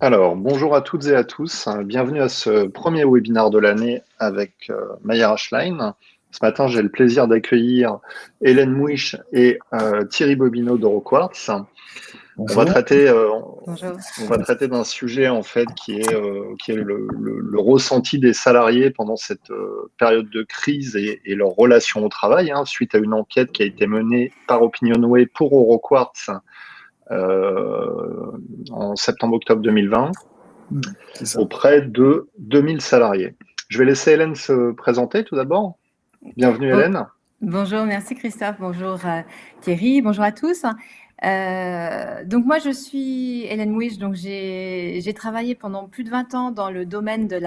Alors, bonjour à toutes et à tous. Bienvenue à ce premier webinaire de l'année avec Maya Rachlein. Ce matin, j'ai le plaisir d'accueillir Hélène Mouich et Thierry Bobineau d'Euroquartz. On va Bonjour. traiter, Bonjour. on va traiter d'un sujet en fait qui est le ressenti des salariés pendant cette période de crise et leur relation au travail, suite à une enquête qui a été menée par Opinionway pour Euroquartz en septembre-octobre 2020 C'est ça. auprès de 2000 salariés. Je vais laisser Hélène se présenter tout d'abord. Bienvenue Hélène. Bonjour, merci Christophe, bonjour Thierry, bonjour à tous. Donc moi je suis Hélène Mouich, donc j'ai travaillé pendant plus de 20 ans dans le domaine de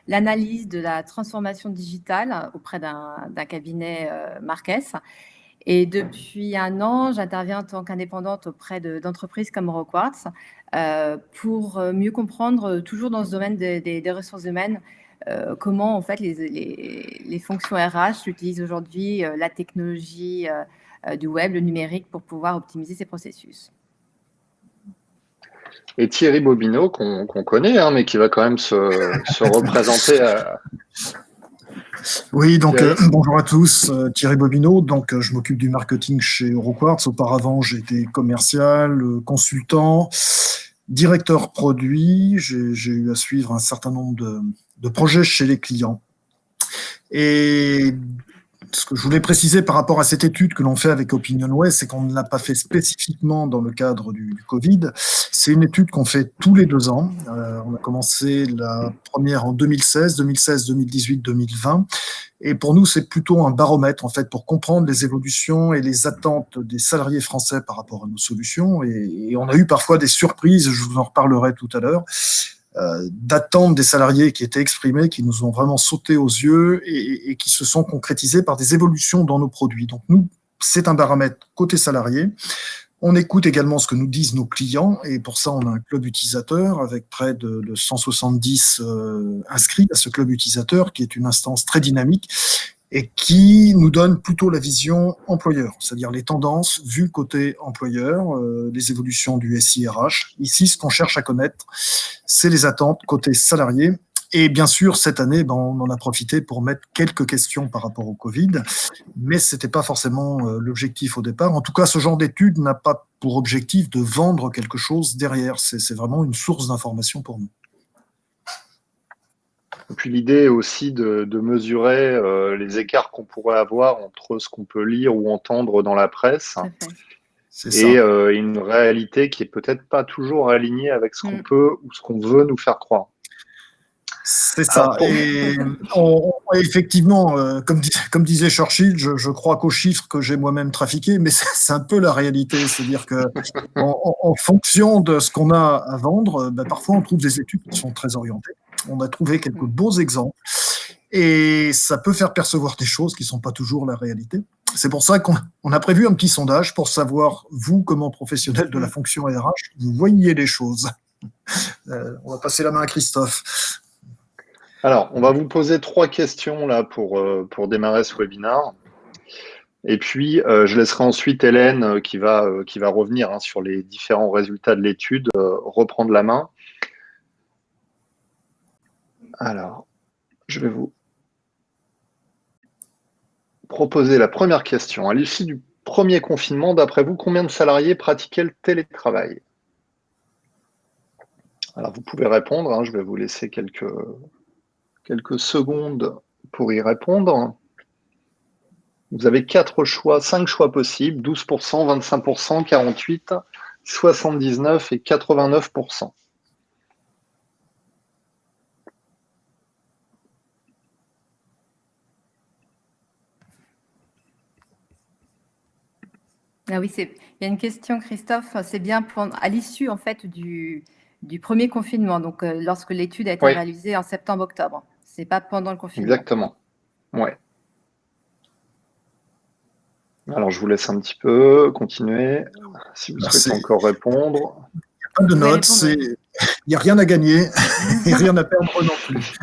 l'analyse de la transformation digitale auprès d'un cabinet Marques. Et depuis un an, j'interviens en tant qu'indépendante auprès d'entreprises comme Euroquartz pour mieux comprendre, toujours dans ce domaine des ressources humaines, comment en fait les fonctions RH utilisent aujourd'hui la technologie du web, le numérique, pour pouvoir optimiser ces processus. Et Thierry Bobineau, qu'on connaît, mais qui va quand même se représenter. Oui, donc Thierry. bonjour à tous, Thierry Bobineau. Donc je m'occupe du marketing chez Euroquartz. Auparavant, j'étais commercial, consultant, directeur produit. J'ai eu à suivre un certain nombre de projets chez les clients. Et ce que je voulais préciser par rapport à cette étude que l'on fait avec Opinionway, c'est qu'on ne l'a pas fait spécifiquement dans le cadre du Covid. C'est une étude qu'on fait tous les 2 ans. On a commencé la première en 2016, 2018, 2020. Et pour nous, c'est plutôt un baromètre, en fait, pour comprendre les évolutions et les attentes des salariés français par rapport à nos solutions. Et on a eu parfois des surprises, je vous en reparlerai tout à l'heure, d'attentes des salariés qui étaient exprimées, qui nous ont vraiment sauté aux yeux et qui se sont concrétisées par des évolutions dans nos produits. Donc nous, c'est un baromètre côté salarié. On écoute également ce que nous disent nos clients et pour ça, on a un club utilisateur avec près de 170 inscrits à ce club utilisateur qui est une instance très dynamique et qui nous donne plutôt la vision employeur, c'est-à-dire les tendances vues côté employeur, les évolutions du SIRH. Ici, ce qu'on cherche à connaître, c'est les attentes côté salarié. Et bien sûr, cette année, on en a profité pour mettre quelques questions par rapport au Covid, mais ce n'était pas forcément l'objectif au départ. En tout cas, ce genre d'étude n'a pas pour objectif de vendre quelque chose derrière. C'est vraiment une source d'information pour nous. Et puis l'idée est aussi de mesurer les écarts qu'on pourrait avoir entre ce qu'on peut lire ou entendre dans la presse et une réalité qui est peut-être pas toujours alignée avec ce qu'on peut ou ce qu'on veut nous faire croire. C'est ça. Et effectivement, comme disait Churchill, je crois qu'aux chiffres que j'ai moi-même trafiqués, mais c'est un peu la réalité. C'est-à-dire que en fonction de ce qu'on a à vendre, parfois on trouve des études qui sont très orientées. On a trouvé quelques beaux exemples et ça peut faire percevoir des choses qui ne sont pas toujours la réalité. C'est pour ça qu'on a prévu un petit sondage pour savoir, vous, comment professionnel de la fonction RH, vous voyez les choses. On va passer la main à Christophe. Alors, on va vous poser 3 questions là pour démarrer ce webinaire. Et puis, je laisserai ensuite Hélène qui va revenir sur les différents résultats de l'étude, reprendre la main. Alors, je vais vous proposer la première question. À l'issue du premier confinement, d'après vous, combien de salariés pratiquaient le télétravail? Alors, vous pouvez répondre. Je vais vous laisser quelques secondes pour y répondre. Vous avez 5 choix possibles, 12%, 25%, 48%, 79% et 89%. Ah oui, il y a une question, Christophe. C'est bien à l'issue en fait du premier confinement, donc lorsque l'étude a été réalisée en septembre-octobre. C'est pas pendant le confinement. Exactement. Ouais. Alors, je vous laisse un petit peu continuer, si vous souhaitez encore répondre. Il n'y a pas de notes, il n'y a rien à gagner et rien à perdre non plus.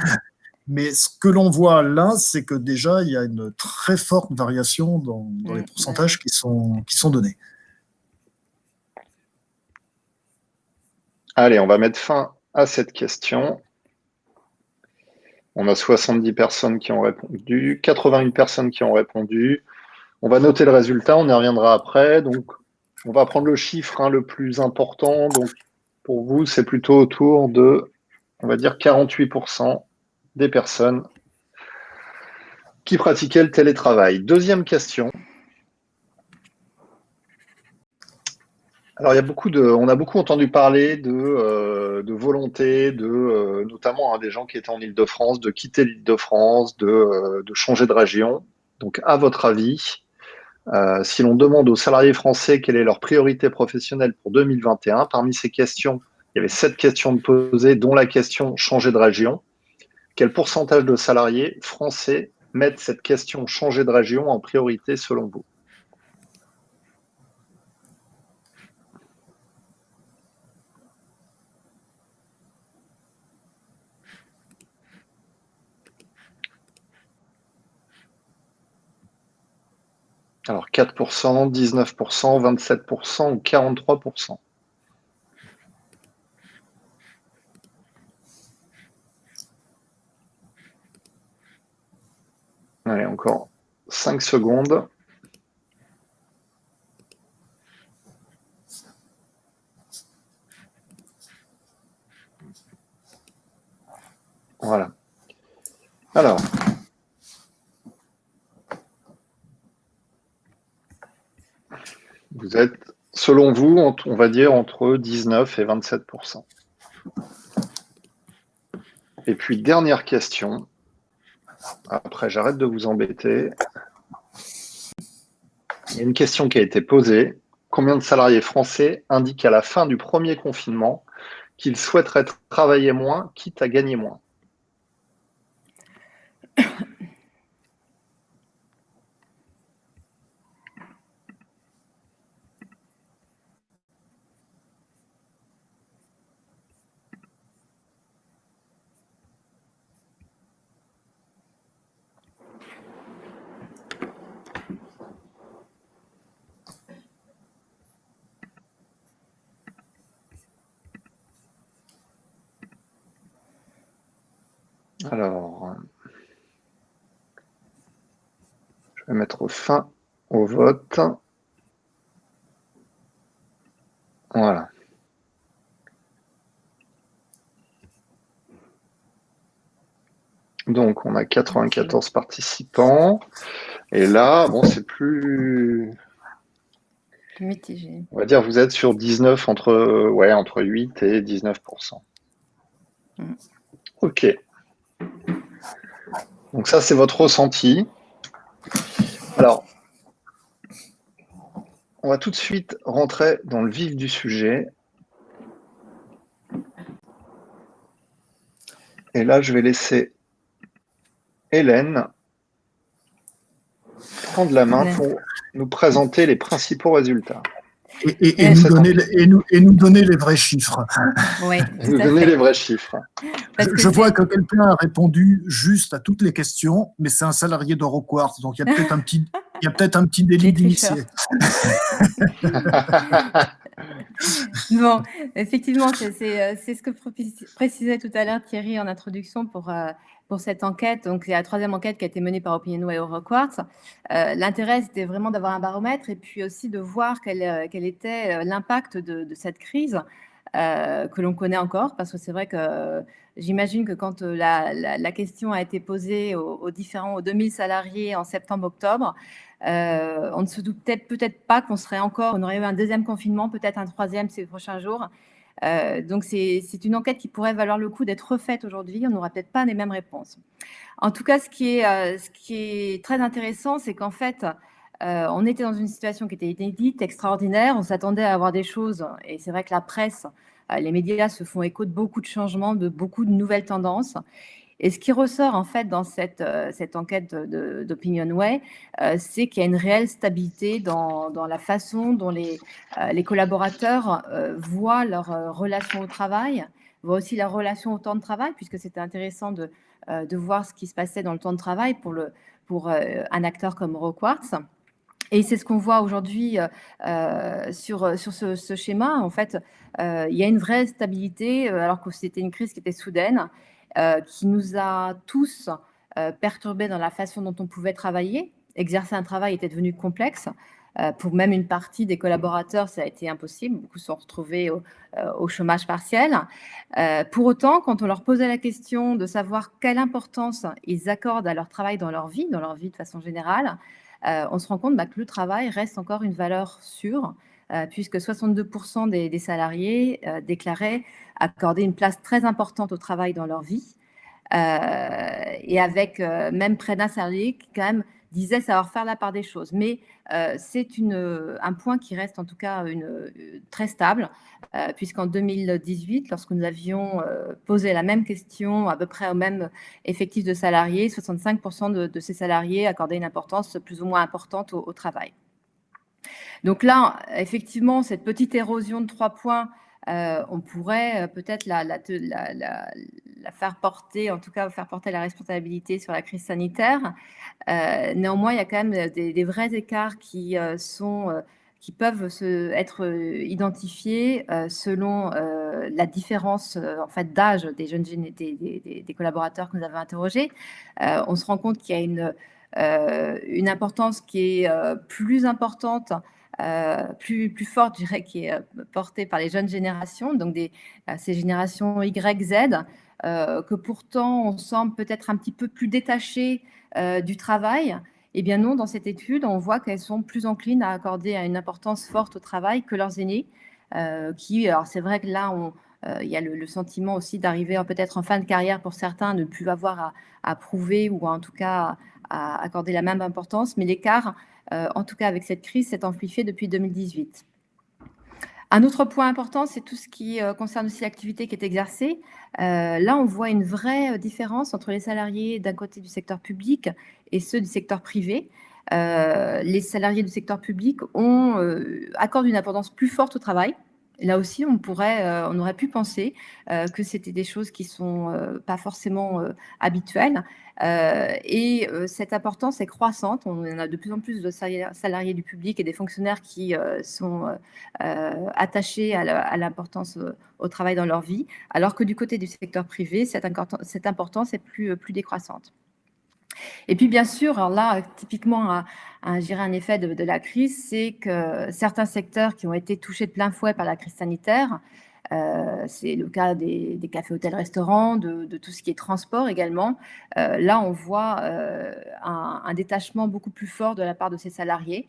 Mais ce que l'on voit là, c'est que déjà, il y a une très forte variation dans les pourcentages qui sont donnés. Allez, on va mettre fin à cette question. On a 70 personnes qui ont répondu, 81 personnes qui ont répondu. On va noter le résultat, on y reviendra après. Donc, on va prendre le chiffre le plus important. Donc, pour vous, c'est plutôt autour de, on va dire, 48% des personnes qui pratiquaient le télétravail. Deuxième question. Alors, on a beaucoup entendu parler de volonté, notamment des gens qui étaient en Île-de-France, de quitter l'Île-de-France, de changer de région. Donc, à votre avis, si l'on demande aux salariés français quelle est leur priorité professionnelle pour 2021, parmi ces questions, il y avait 7 questions de posées, dont la question changer de région. Quel pourcentage de salariés français mettent cette question changer de région en priorité selon vous? Alors 4%, 19%, 27% ou 43%. Allez, encore 5 secondes. Voilà. Alors, vous êtes, selon vous, on va dire entre 19 et 27%. Et puis, dernière question. Après, j'arrête de vous embêter. Il y a une question qui a été posée. Combien de salariés français indiquent à la fin du premier confinement qu'ils souhaiteraient travailler moins, quitte à gagner moins? Alors, je vais mettre fin au vote. Voilà. Donc, on a 94 participants. Et là, bon, c'est plus mitigé. On va dire, vous êtes sur 19, entre 8 et 19%. Ok. Donc ça, c'est votre ressenti. Alors, on va tout de suite rentrer dans le vif du sujet. Et là, je vais laisser Hélène prendre la main pour nous présenter les principaux résultats. Et nous donner les vrais chiffres. Oui, nous donner les vrais chiffres. Je vois que quelqu'un a répondu juste à toutes les questions, mais c'est un salarié d'Euroquartz, donc il y a peut-être un petit délit d'initié. Bon, effectivement, c'est ce que précisait tout à l'heure Thierry en introduction pour cette enquête. Donc, c'est la troisième enquête qui a été menée par OpinionWay et Euroquartz. L'intérêt, c'était vraiment d'avoir un baromètre et puis aussi de voir quel était l'impact de cette crise que l'on connaît encore, parce que c'est vrai que j'imagine que quand la question a été posée aux 2000 salariés en septembre-octobre, on ne se doutait peut-être pas qu'on aurait eu un deuxième confinement, peut-être un troisième ces prochains jours. Donc, c'est une enquête qui pourrait valoir le coup d'être refaite aujourd'hui. On n'aura peut-être pas les mêmes réponses. En tout cas, ce qui est très intéressant, c'est qu'en fait, on était dans une situation qui était inédite, extraordinaire. On s'attendait à avoir des choses, et c'est vrai que la presse, les médias se font écho de beaucoup de changements, de beaucoup de nouvelles tendances. Et ce qui ressort en fait dans cette enquête d'OpinionWay, c'est qu'il y a une réelle stabilité dans la façon dont les collaborateurs voient leur relation au travail, voient aussi leur relation au temps de travail, puisque c'était intéressant de voir ce qui se passait dans le temps de travail pour un acteur comme Euroquartz. Et c'est ce qu'on voit aujourd'hui sur ce schéma. En fait, il y a une vraie stabilité, alors que c'était une crise qui était soudaine, qui nous a tous perturbés dans la façon dont on pouvait travailler. Exercer un travail était devenu complexe. Pour même une partie des collaborateurs, ça a été impossible. Beaucoup se sont retrouvés au chômage partiel. Pour autant, quand on leur posait la question de savoir quelle importance ils accordent à leur travail dans leur vie de façon générale, on se rend compte que le travail reste encore une valeur sûre, puisque 62% des salariés déclaraient accorder une place très importante au travail dans leur vie, et avec même près d'un salarié qui quand même disait savoir faire la part des choses. Mais c'est un point qui reste en tout cas très stable, puisqu'en 2018, lorsque nous avions posé la même question à peu près au même effectif de salariés, 65% de ces salariés accordaient une importance plus ou moins importante au travail. Donc là, effectivement, cette petite érosion de 3 points, on pourrait peut-être la faire porter, en tout cas faire porter la responsabilité sur la crise sanitaire. Néanmoins, il y a quand même des vrais écarts qui peuvent être identifiés selon la différence en fait, d'âge des collaborateurs que nous avons interrogés. On se rend compte qu'il y a une importance qui est plus importante, plus forte, je dirais, qui est portée par les jeunes générations, donc ces générations Y, Z, que pourtant on semble peut-être un petit peu plus détachées du travail. Eh bien non, dans cette étude, on voit qu'elles sont plus enclines à accorder une importance forte au travail que leurs aînés, alors c'est vrai que là, il y a le sentiment aussi d'arriver peut-être en fin de carrière pour certains, de ne plus avoir à prouver ou en tout cas à accorder la même importance, mais l'écart, en tout cas avec cette crise, s'est amplifié depuis 2018. Un autre point important, c'est tout ce qui concerne aussi l'activité qui est exercée. Là, on voit une vraie différence entre les salariés d'un côté du secteur public et ceux du secteur privé. Les salariés du secteur public accordent une importance plus forte au travail. Là aussi, on aurait pu penser que c'était des choses qui ne sont pas forcément habituelles. Et cette importance est croissante. On a de plus en plus de salariés du public et des fonctionnaires qui sont attachés à l'importance au travail dans leur vie, alors que du côté du secteur privé, cette importance est plus décroissante. Et puis, bien sûr, alors là, typiquement, je dirais un effet de la crise, c'est que certains secteurs qui ont été touchés de plein fouet par la crise sanitaire, c'est le cas des cafés, hôtels, restaurants, de tout ce qui est transport également. Là, on voit un détachement beaucoup plus fort de la part de ces salariés.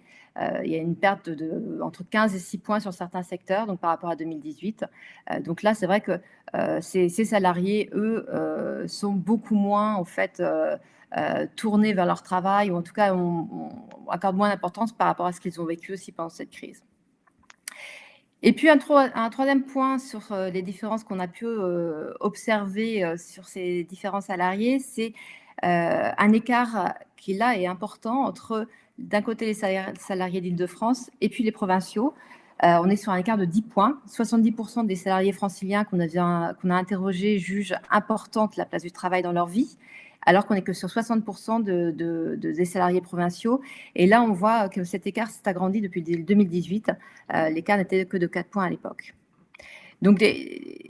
Il y a une perte entre 15 et 6 points sur certains secteurs, donc par rapport à 2018. Donc là, c'est vrai que ces salariés, eux, sont beaucoup moins, en fait, tournés vers leur travail, ou en tout cas, on accorde moins d'importance par rapport à ce qu'ils ont vécu aussi pendant cette crise. Et puis un troisième point sur les différences qu'on a pu observer sur ces différents salariés, c'est un écart qui là est important entre d'un côté les salariés d'Île-de-France et puis les provinciaux. On est sur un écart de 10 points. 70% des salariés franciliens qu'on a interrogés jugent importante la place du travail dans leur vie, alors qu'on n'est que sur 60% des salariés provinciaux. Et là, on voit que cet écart s'est agrandi depuis 2018. L'écart n'était que de 4 points à l'époque. Donc,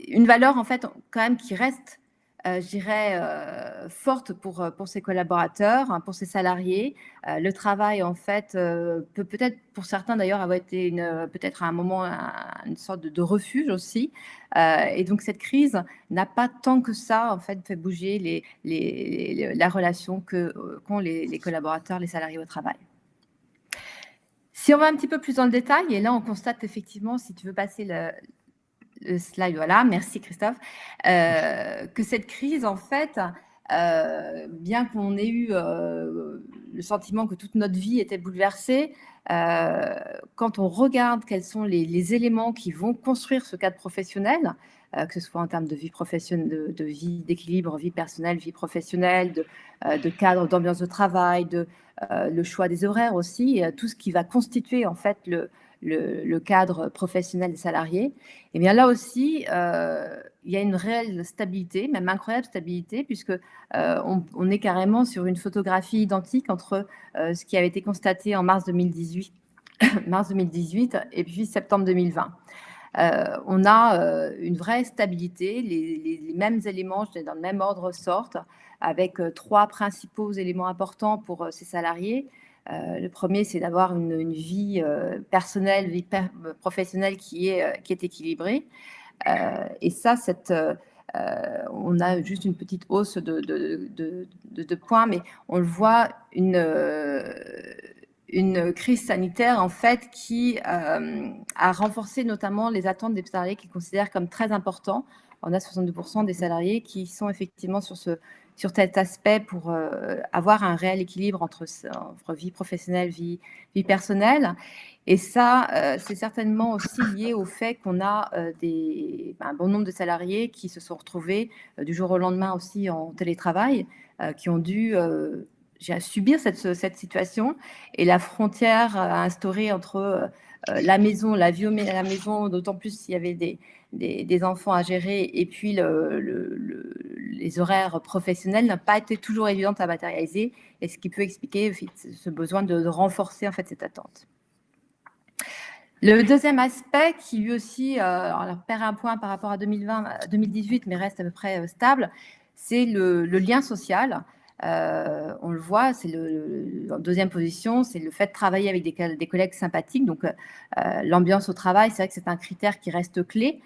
une valeur, en fait, quand même, qui reste, je dirais, forte pour ces collaborateurs, hein, pour ces salariés. Le travail, en fait, peut-être pour certains d'ailleurs avoir été peut-être à un moment une sorte de refuge aussi. Et donc cette crise n'a pas tant que ça en fait fait bouger la relation qu'ont les collaborateurs, les salariés au travail. Si on va un petit peu plus dans le détail, et là on constate effectivement, si tu veux passer le slide, voilà, merci Christophe, que cette crise, en fait, bien qu'on ait eu le sentiment que toute notre vie était bouleversée, quand on regarde quels sont les éléments qui vont construire ce cadre professionnel, que ce soit en termes de vie professionnelle, de vie d'équilibre, vie personnelle, vie professionnelle, de cadre, d'ambiance de travail, le choix des horaires aussi, tout ce qui va constituer en fait le cadre professionnel des salariés. Et bien là aussi, il y a une réelle stabilité, même incroyable stabilité, puisque on est carrément sur une photographie identique entre ce qui avait été constaté en mars 2018, mars 2018 et puis septembre 2020. On a une vraie stabilité, les mêmes éléments dans le même ordre sortent, avec 3 principaux éléments importants pour ces salariés. Le premier, c'est d'avoir une vie personnelle, vie professionnelle qui est équilibrée. Et ça, on a juste une petite hausse de points, mais on le voit, une crise sanitaire, en fait, qui a renforcé notamment les attentes des salariés qu'ils considèrent comme très importants. On a 62% des salariés qui sont effectivement sur cet aspect pour avoir un réel équilibre entre vie professionnelle, vie personnelle. Et ça, c'est certainement aussi lié au fait qu'on a un bon nombre de salariés qui se sont retrouvés du jour au lendemain aussi en télétravail, qui ont dû subir cette situation, et la frontière instaurée entre la maison, la vie à la maison, d'autant plus s'il y avait des enfants à gérer, et puis les horaires professionnels n'a pas été toujours évidente à matérialiser, et ce qui peut expliquer ce besoin de renforcer en fait cette attente. Le deuxième aspect qui lui aussi perd un point par rapport à 2018, mais reste à peu près stable, c'est le lien social. On le voit, c'est en deuxième position, c'est le fait de travailler avec des collègues sympathiques. Donc, l'ambiance au travail, c'est vrai que c'est un critère qui reste clé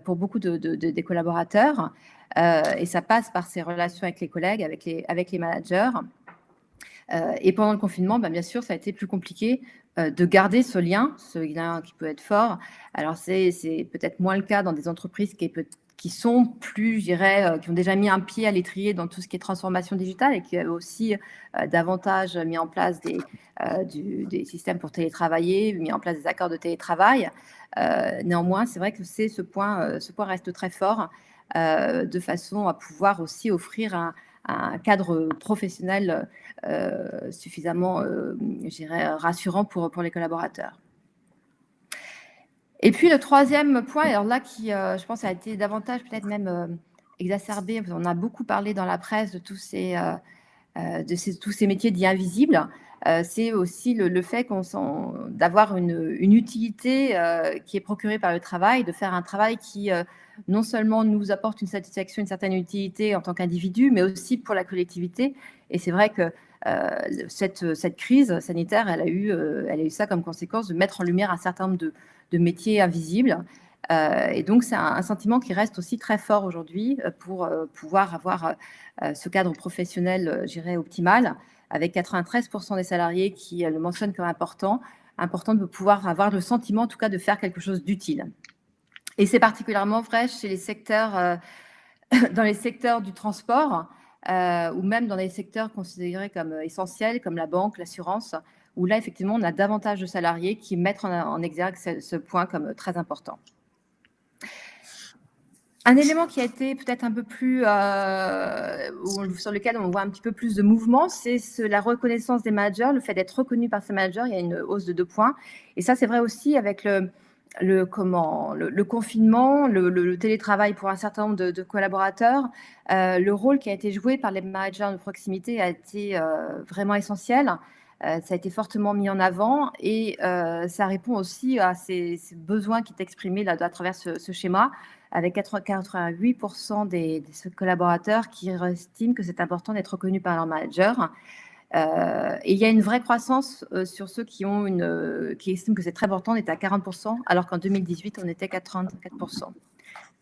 pour beaucoup des collaborateurs. Et ça passe par ces relations avec les collègues, avec les managers. Et pendant le confinement, bien sûr, ça a été plus compliqué de garder ce lien qui peut être fort. Alors, c'est peut-être moins le cas dans des entreprises qui sont plus, je dirais, qui ont déjà mis un pied à l'étrier dans tout ce qui est transformation digitale, et qui ont aussi davantage mis en place des systèmes pour télétravailler, mis en place des accords de télétravail. Néanmoins, c'est vrai que ce point reste très fort, de façon à pouvoir aussi offrir un cadre professionnel suffisamment, je dirais, rassurant pour les collaborateurs. Et puis le troisième point, alors là qui, je pense, a été davantage peut-être même exacerbé, on a beaucoup parlé dans la presse de tous ces métiers dits invisibles, c'est aussi le fait d'avoir une utilité qui est procurée par le travail, de faire un travail qui non seulement nous apporte une satisfaction, une certaine utilité en tant qu'individu, mais aussi pour la collectivité. Et c'est vrai que cette crise sanitaire, elle a eu ça comme conséquence de mettre en lumière un certain nombre de métiers invisibles. Et donc, c'est un sentiment qui reste aussi très fort aujourd'hui pour pouvoir avoir ce cadre professionnel, je dirais, optimal, avec 93% des salariés qui le mentionnent comme important de pouvoir avoir le sentiment, en tout cas, de faire quelque chose d'utile. Et c'est particulièrement vrai chez les secteurs, dans les secteurs du transport, ou même dans les secteurs considérés comme essentiels, comme la banque, l'assurance, où là, effectivement, on a davantage de salariés qui mettent en exergue ce point comme très important. Un élément qui a été peut-être un peu plus, sur lequel on voit un petit peu plus de mouvement, c'est la reconnaissance des managers, le fait d'être reconnu par ces managers. Il y a une hausse de 2 points. Et ça, c'est vrai aussi avec le confinement, le télétravail pour un certain nombre de collaborateurs. Le rôle qui a été joué par les managers de proximité a été vraiment essentiel. Ça a été fortement mis en avant, et ça répond aussi à ces besoins qui sont exprimés là, à travers ce schéma, avec 88% des collaborateurs qui estiment que c'est important d'être reconnu par leur manager. Et il y a une vraie croissance sur ceux qui estiment que c'est très important, on est à 40%, alors qu'en 2018, on était à 34%.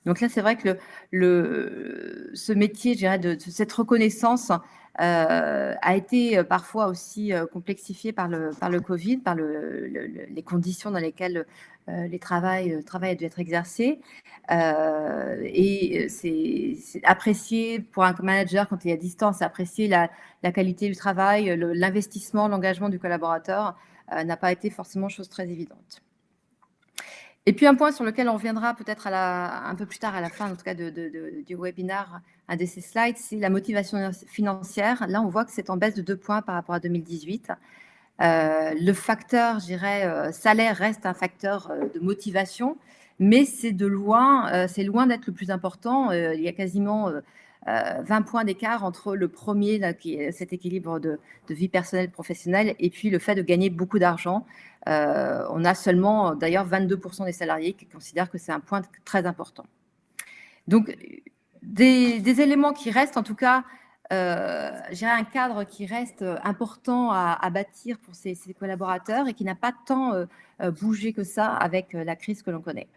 Donc là, c'est vrai que ce métier, je dirais, de cette reconnaissance a été parfois aussi complexifié par le Covid, par les conditions dans lesquelles le travail a dû être exercé. Et c'est apprécié pour un manager quand il est à distance, c'est apprécier la qualité du travail, l'investissement, l'engagement du collaborateur n'a pas été forcément chose très évidente. Et puis un point sur lequel on reviendra peut-être un peu plus tard à la fin, en tout cas du webinaire, un de ces slides, c'est la motivation financière. Là, on voit que c'est en baisse de 2 points par rapport à 2018. Le facteur, je dirais, salaire reste un facteur de motivation, mais c'est loin d'être le plus important. Il y a quasiment 20 points d'écart entre le premier, là, qui est cet équilibre de vie personnelle professionnelle, et puis le fait de gagner beaucoup d'argent. On a seulement, d'ailleurs, 22% des salariés qui considèrent que c'est un point très important. Donc, des éléments qui restent, en tout cas, j'ai un cadre qui reste important à bâtir pour ces collaborateurs et qui n'a pas tant bougé que ça avec la crise que l'on connaît.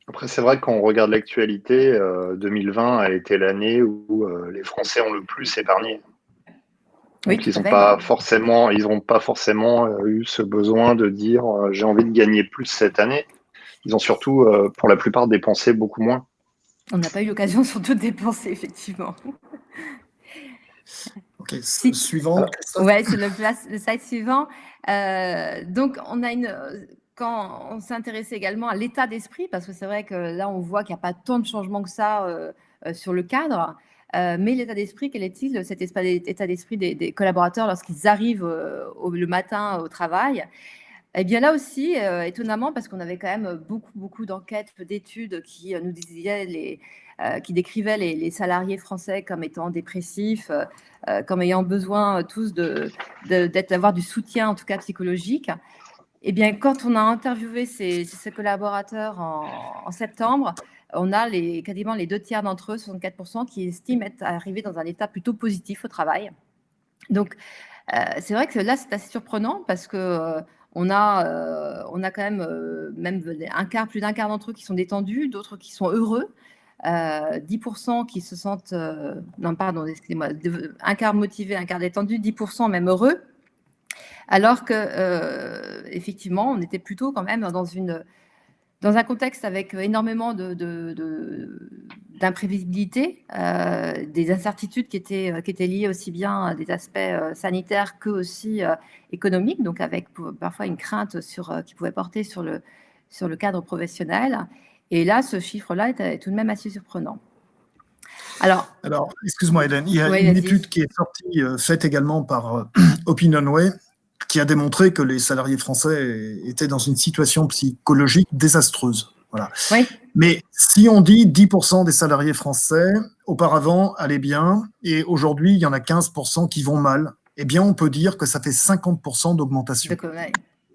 Après, c'est vrai que quand on regarde l'actualité, 2020 a été l'année où les Français ont le plus épargné. Donc, Oui, ils n'ont pas forcément eu ce besoin de dire j'ai envie de gagner plus cette année. Ils ont surtout, pour la plupart, dépensé beaucoup moins. On n'a pas eu l'occasion surtout de dépenser, effectivement. Ok, suivant. Oui, c'est le slide suivant. Donc, quand on s'intéresse également à l'état d'esprit, parce que c'est vrai que là, on voit qu'il n'y a pas tant de changements que ça sur le cadre, mais l'état d'esprit, quel est-il, cet état d'esprit des collaborateurs lorsqu'ils arrivent le matin au travail? Eh bien là aussi, étonnamment, parce qu'on avait quand même beaucoup d'enquêtes, d'études qui nous disaient, qui décrivaient les salariés français comme étant dépressifs, comme ayant besoin tous d'avoir du soutien, en tout cas psychologique. Eh bien, quand on a interviewé ces collaborateurs en septembre, on a quasiment les 2 tiers d'entre eux, 64%, qui estiment être arrivés dans un état plutôt positif au travail. Donc, c'est vrai que là, c'est assez surprenant parce que on a quand même plus d'un quart d'entre eux qui sont détendus, d'autres qui sont heureux, 10% qui se sentent, non pardon, excusez-moi, un quart motivé, un quart détendu, 10% même heureux, alors que effectivement, on était plutôt quand même dans un contexte avec énormément d'imprévisibilité, des incertitudes qui étaient liées aussi bien à des aspects sanitaires que aussi économiques, donc avec parfois une crainte qui pouvait porter sur le cadre professionnel. Et là, ce chiffre-là est tout de même assez surprenant. Alors excuse-moi Hélène, il y a une étude qui est sortie, faite également par Opinionway, qui a démontré que les salariés français étaient dans une situation psychologique désastreuse. Voilà. Oui. Mais si on dit 10% des salariés français, auparavant, allaient bien, et aujourd'hui, il y en a 15% qui vont mal, eh bien, on peut dire que ça fait 50% d'augmentation.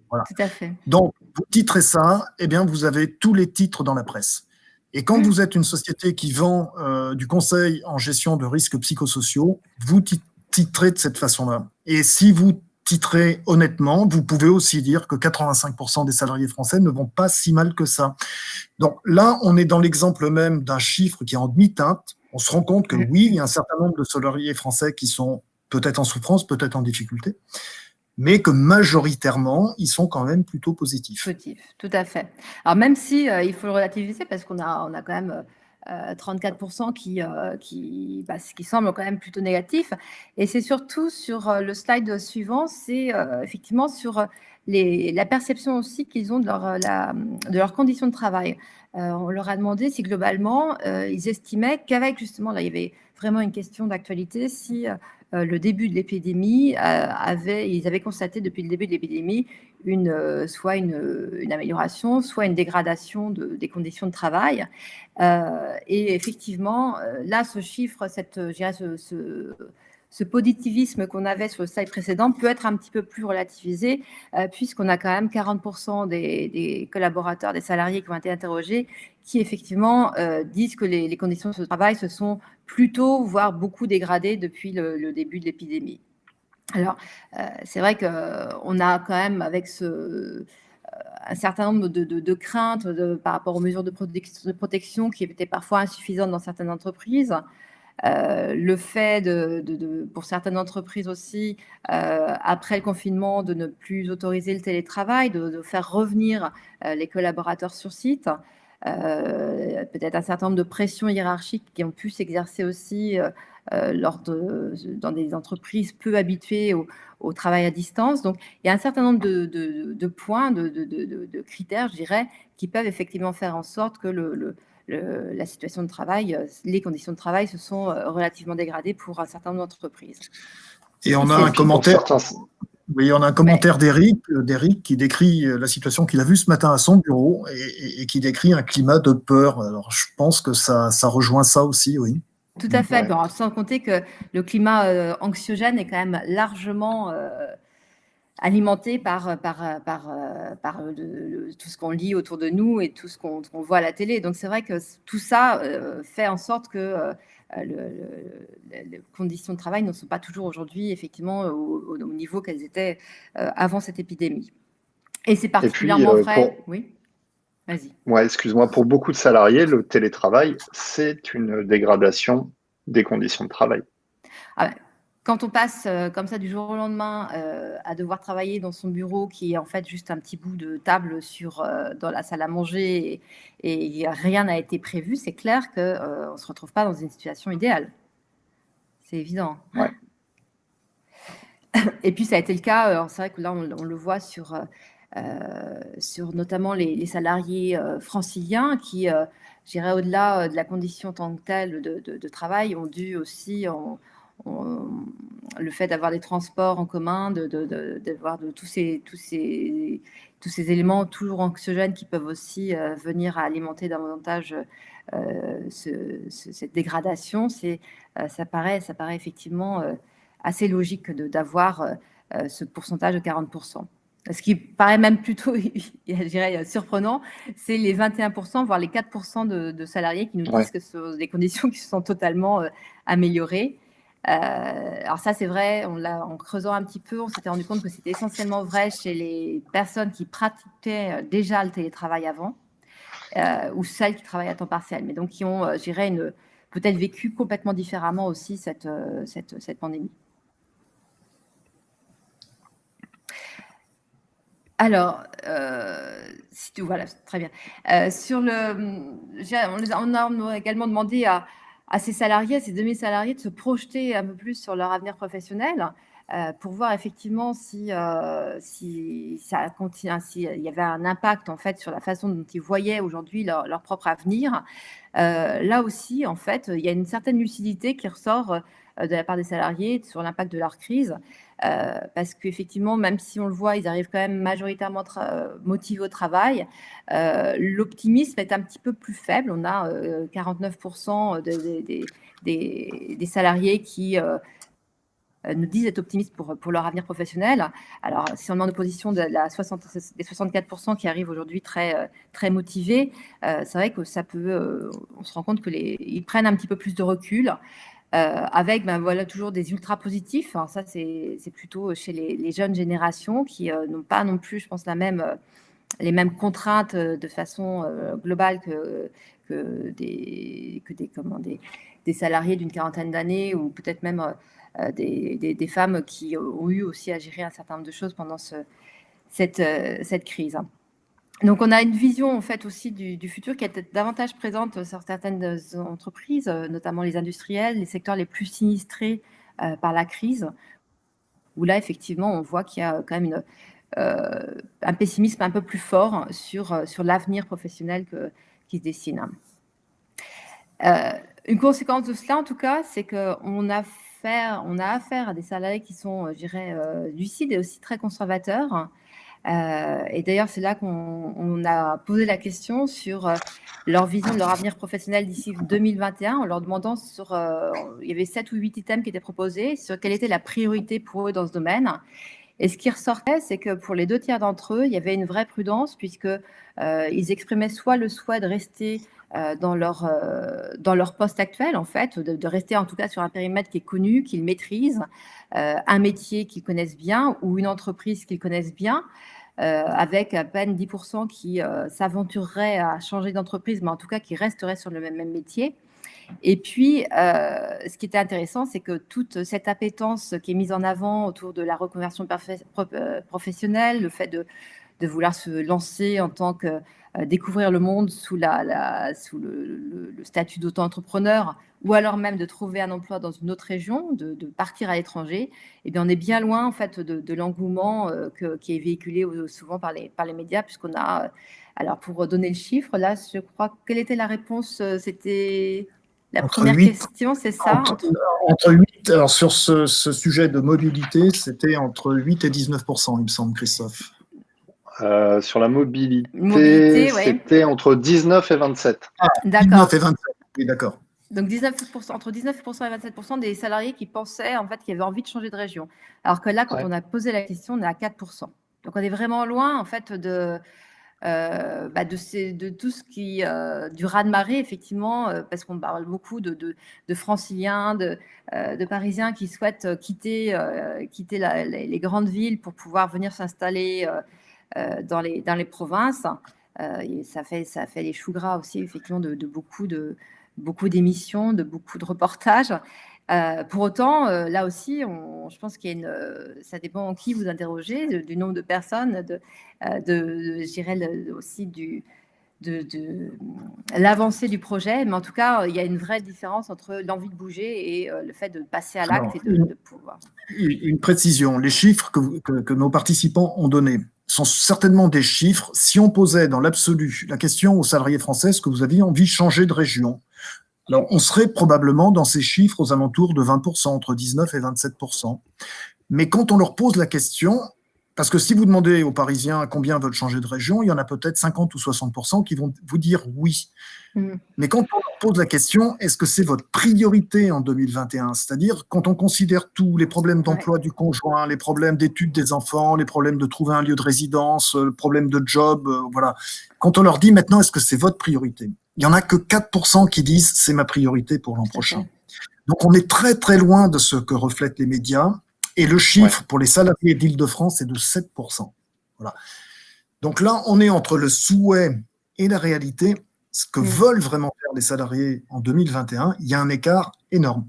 Voilà. Tout à fait. Donc, vous titrez ça, eh bien, vous avez tous les titres dans la presse. Et quand vous êtes une société qui vend du conseil en gestion de risques psychosociaux, vous titrez de cette façon-là. Et si vous titrez honnêtement, vous pouvez aussi dire que 85% des salariés français ne vont pas si mal que ça. Donc là, on est dans l'exemple même d'un chiffre qui est en demi-teinte. On se rend compte que oui, il y a un certain nombre de salariés français qui sont peut-être en souffrance, peut-être en difficulté, mais que majoritairement, ils sont quand même plutôt positifs. Positif, tout à fait. Alors même si il faut le relativiser parce qu'on a quand même 34% qui semblent quand même plutôt négatifs. Et c'est surtout sur le slide suivant, c'est effectivement sur la perception aussi qu'ils ont de leurs conditions de travail. On leur a demandé si globalement, ils estimaient qu'avec justement, là il y avait vraiment une question d'actualité, si le début de l'épidémie, ils avaient constaté depuis le début de l'épidémie soit une amélioration, soit une dégradation des conditions de travail. Et effectivement, là, ce chiffre, ce positivisme qu'on avait sur le slide précédent peut être un petit peu plus relativisé, puisqu'on a quand même 40% des collaborateurs, des salariés qui ont été interrogés, qui effectivement disent que les conditions de travail se sont plutôt, voire beaucoup dégradées depuis le début de l'épidémie. Alors, c'est vrai qu'on a quand même avec un certain nombre de craintes par rapport aux mesures de protection qui étaient parfois insuffisantes dans certaines entreprises. Le fait pour certaines entreprises aussi, après le confinement, de ne plus autoriser le télétravail, de faire revenir les collaborateurs sur site. Peut-être un certain nombre de pressions hiérarchiques qui ont pu s'exercer aussi dans des entreprises peu habituées au travail à distance. Donc, il y a un certain nombre de points, de critères, je dirais, qui peuvent effectivement faire en sorte que la situation de travail, les conditions de travail se sont relativement dégradées pour un certain nombre d'entreprises. Et on a un commentaire. Oui, on a un commentaire d'Éric qui décrit la situation qu'il a vue ce matin à son bureau et qui décrit un climat de peur. Alors, je pense que ça rejoint ça aussi, oui. Tout à fait. Bon, sans compter que le climat anxiogène est quand même largement alimenté par tout ce qu'on lit autour de nous et tout ce qu'on voit à la télé. Donc, c'est vrai que tout ça fait en sorte que les conditions de travail ne sont pas toujours aujourd'hui, effectivement, au niveau qu'elles étaient avant cette épidémie. Et c'est particulièrement vrai. Oui, vas-y. Ouais, excuse-moi. Pour beaucoup de salariés, le télétravail, c'est une dégradation des conditions de travail. Quand on passe comme ça du jour au lendemain à devoir travailler dans son bureau qui est en fait juste un petit bout de table dans la salle à manger et rien n'a été prévu, c'est clair qu'on ne se retrouve pas dans une situation idéale. C'est évident. Ouais. Et puis ça a été le cas, c'est vrai que là on le voit sur notamment les salariés franciliens qui, j'irais au-delà de la condition en tant que telle de travail, ont dû aussi... le fait d'avoir des transports en commun, d'avoir tous ces éléments toujours anxiogènes qui peuvent aussi venir à alimenter davantage cette dégradation, ça paraît effectivement assez logique d'avoir ce pourcentage de 40%. Ce qui paraît même plutôt, je dirais, surprenant, c'est les 21%, voire les 4% de salariés qui nous disent que ce sont des conditions qui se sont totalement améliorées. Alors ça, c'est vrai, en creusant un petit peu, on s'était rendu compte que c'était essentiellement vrai chez les personnes qui pratiquaient déjà le télétravail avant, ou celles qui travaillent à temps partiel, mais donc qui ont, je dirais, peut-être vécu complètement différemment aussi cette pandémie. Alors, voilà, très bien. On a également demandé à ces salariés, à ces 2000 salariés, de se projeter un peu plus sur leur avenir professionnel pour voir effectivement si ça continue, s'il y avait un impact en fait sur la façon dont ils voyaient aujourd'hui leur propre avenir. Là aussi, en fait, il y a une certaine lucidité qui ressort de la part des salariés sur l'impact de leur crise. Parce qu'effectivement, même si on le voit, ils arrivent quand même majoritairement motivés au travail. L'optimisme est un petit peu plus faible. On a 49% des salariés qui nous disent être optimistes pour leur avenir professionnel. Alors, si on est en opposition des 64% qui arrivent aujourd'hui très, très motivés, c'est vrai que ça peut, on se rend compte qu'ils prennent un petit peu plus de recul. Avec voilà, toujours des ultra positifs. Alors ça, c'est plutôt chez les jeunes générations qui n'ont pas non plus, je pense, les mêmes contraintes de façon globale que des salariés d'une quarantaine d'années ou peut-être même des femmes qui ont eu aussi à gérer un certain nombre de choses pendant cette crise. Donc, on a une vision en fait aussi du futur qui est peut-être davantage présente sur certaines entreprises, notamment les industriels, les secteurs les plus sinistrés par la crise, où là, effectivement, on voit qu'il y a quand même un pessimisme un peu plus fort sur l'avenir professionnel qui se dessine. Une conséquence de cela, en tout cas, c'est qu'on a affaire à des salariés qui sont, je dirais, lucides et aussi très conservateurs. Et d'ailleurs, c'est là qu'on a posé la question sur leur vision de leur avenir professionnel d'ici 2021, en leur demandant il y avait 7 ou 8 items qui étaient proposés, sur quelle était la priorité pour eux dans ce domaine. Et ce qui ressortait, c'est que pour les 2 tiers d'entre eux, il y avait une vraie prudence, puisqu'ils exprimaient soit le souhait de rester dans leur poste actuel, en fait, de rester en tout cas sur un périmètre qui est connu, qu'ils maîtrisent, un métier qu'ils connaissent bien ou une entreprise qu'ils connaissent bien, avec à peine 10% qui s'aventureraient à changer d'entreprise, mais en tout cas qui resteraient sur le même métier. Et puis, ce qui était intéressant, c'est que toute cette appétence qui est mise en avant autour de la reconversion professionnelle, le fait de vouloir se lancer en tant que découvrir le monde sous le statut d'auto-entrepreneur, ou alors même de trouver un emploi dans une autre région, de partir à l'étranger, eh bien, on est bien loin en fait de l'engouement qui est véhiculé souvent par les médias, puisqu'on a, alors pour donner le chiffre, là, je crois, quelle était la réponse? C'était La première question, c'est ça. Entre 8, alors sur ce sujet de mobilité, c'était entre 8 et 19%, il me semble, Christophe. Sur la mobilité, c'était entre 19 et 27. Ah, 19 et 27, oui, d'accord. Donc, entre 19% et 27% des salariés qui pensaient en fait qu'ils avaient envie de changer de région. Alors que là, quand on a posé la question, on est à 4%. Donc, on est vraiment loin en fait de tout ce qui du raz-de-marée, effectivement, parce qu'on parle beaucoup de franciliens, de Parisiens qui souhaitent quitter les grandes villes pour pouvoir venir s'installer dans les provinces. Et ça fait les choux gras aussi, effectivement, de beaucoup d'émissions, de beaucoup de reportages. Pour autant, là aussi, je pense qu'il y a ça dépend qui vous interrogez, du nombre de personnes, je dirais aussi de l'avancée du projet. Mais en tout cas, il y a une vraie différence entre l'envie de bouger et le fait de passer à l'acte et de pouvoir. Une précision, les chiffres que nos participants ont donnés sont certainement des chiffres. Si on posait dans l'absolu la question aux salariés français, est-ce que vous aviez envie de changer de région ? Alors, on serait probablement dans ces chiffres aux alentours de 20%, entre 19 et 27%. Mais quand on leur pose la question, parce que si vous demandez aux Parisiens combien veulent changer de région, il y en a peut-être 50 ou 60% qui vont vous dire oui. Mais quand on leur pose la question, est-ce que c'est votre priorité en 2021 ? C'est-à-dire, quand on considère tous les problèmes d'emploi du conjoint, les problèmes d'études des enfants, les problèmes de trouver un lieu de résidence, le problème de job, voilà. Quand on leur dit maintenant, est-ce que c'est votre priorité ? Il n'y en a que 4% qui disent c'est ma priorité pour l'an prochain. Donc, on est très, très loin de ce que reflètent les médias. Et le chiffre pour les salariés d'Île-de-France est de 7%. Voilà. Donc là, on est entre le souhait et la réalité. Ce que veulent vraiment faire les salariés en 2021, il y a un écart énorme.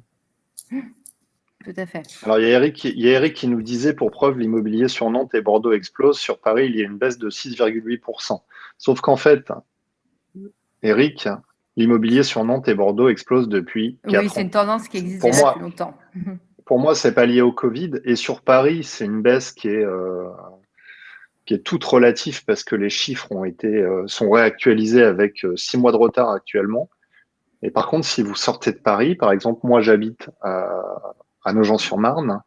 Tout à fait. Alors, il y a Eric qui nous disait, pour preuve, l'immobilier sur Nantes et Bordeaux explose. Sur Paris, il y a une baisse de 6,8%. Sauf qu'en fait, Eric, l'immobilier sur Nantes et Bordeaux explose depuis 4 ans. Oui, c'est une tendance qui existe depuis longtemps. Pour moi, c'est pas lié au Covid. Et sur Paris, c'est une baisse qui est toute relative parce que les chiffres sont réactualisés avec 6 mois de retard actuellement. Et par contre, si vous sortez de Paris, par exemple, moi j'habite à Nogent-sur-Marne,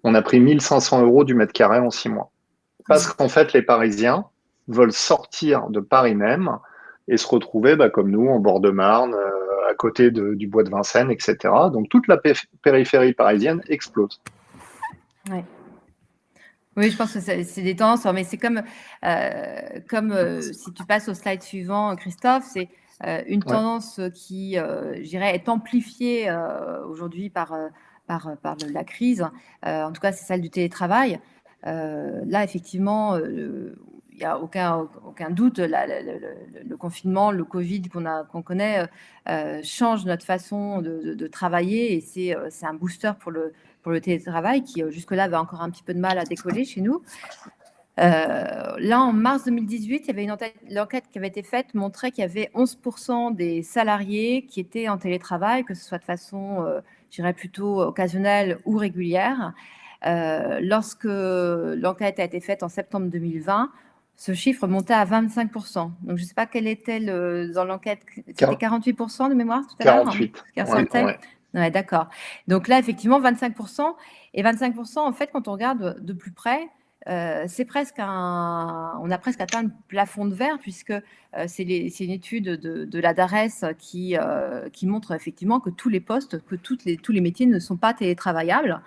on a pris 1 500 € du mètre carré en 6 mois. Parce qu'en fait, les Parisiens veulent sortir de Paris même et se retrouver comme nous, en bord de Marne, à côté du bois de Vincennes, etc. Donc toute la périphérie parisienne explose. Ouais. Oui, je pense que c'est des tendances, mais c'est comme si tu passes au slide suivant, Christophe, c'est une tendance qui, je dirais, est amplifiée aujourd'hui par la crise. En tout cas, c'est celle du télétravail. Là, effectivement, il n'y a aucun doute, le confinement, le Covid qu'on connaît change notre façon de travailler et c'est un booster pour le télétravail qui jusque-là avait encore un petit peu de mal à décoller chez nous. Là, en mars 2018, il y avait l'enquête qui avait été faite montrait qu'il y avait 11% des salariés qui étaient en télétravail, que ce soit de façon, je dirais, plutôt occasionnelle ou régulière. Lorsque l'enquête a été faite en septembre 2020, ce chiffre montait à 25%. Donc, je ne sais pas quel était dans l'enquête. C'était 48% de mémoire tout à l'heure. 48. Ouais, d'accord. Donc là, effectivement, 25%. Et 25%, en fait, quand on regarde de plus près, c'est presque on a presque atteint le plafond de verre puisque c'est une étude de la DARES qui montre effectivement que tous les postes, que tous les métiers ne sont pas télétravaillables.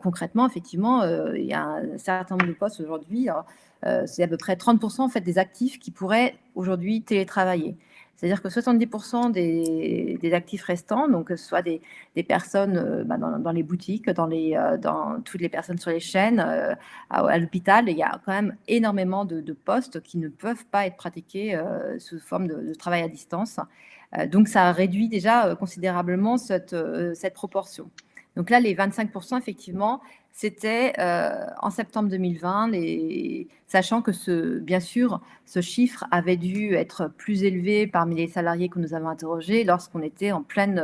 Concrètement, effectivement, il y a un certain nombre de postes aujourd'hui. C'est à peu près 30% en fait des actifs qui pourraient aujourd'hui télétravailler. C'est-à-dire que 70% des actifs restants, donc que ce soit des personnes dans les boutiques, dans toutes les personnes sur les chaînes, à l'hôpital, il y a quand même énormément de postes qui ne peuvent pas être pratiqués sous forme de travail à distance. Donc, ça réduit déjà considérablement cette proportion. Donc là, les 25%, effectivement, c'était en septembre 2020, sachant que bien sûr, ce chiffre avait dû être plus élevé parmi les salariés que nous avons interrogés lorsqu'on était en pleine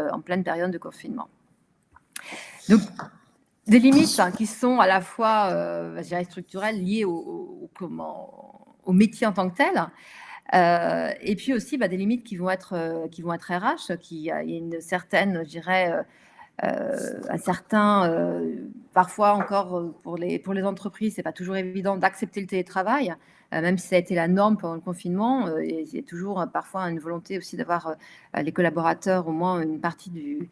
période de confinement. Donc, des limites qui sont à la fois, je dirais, structurelles, liées au métier en tant que tel. Et puis aussi des limites qui vont être RH, il y a une certaine, je dirais, un certain, parfois encore pour les entreprises, c'est pas toujours évident d'accepter le télétravail, même si ça a été la norme pendant le confinement. Il y a toujours parfois une volonté aussi d'avoir les collaborateurs au moins une partie du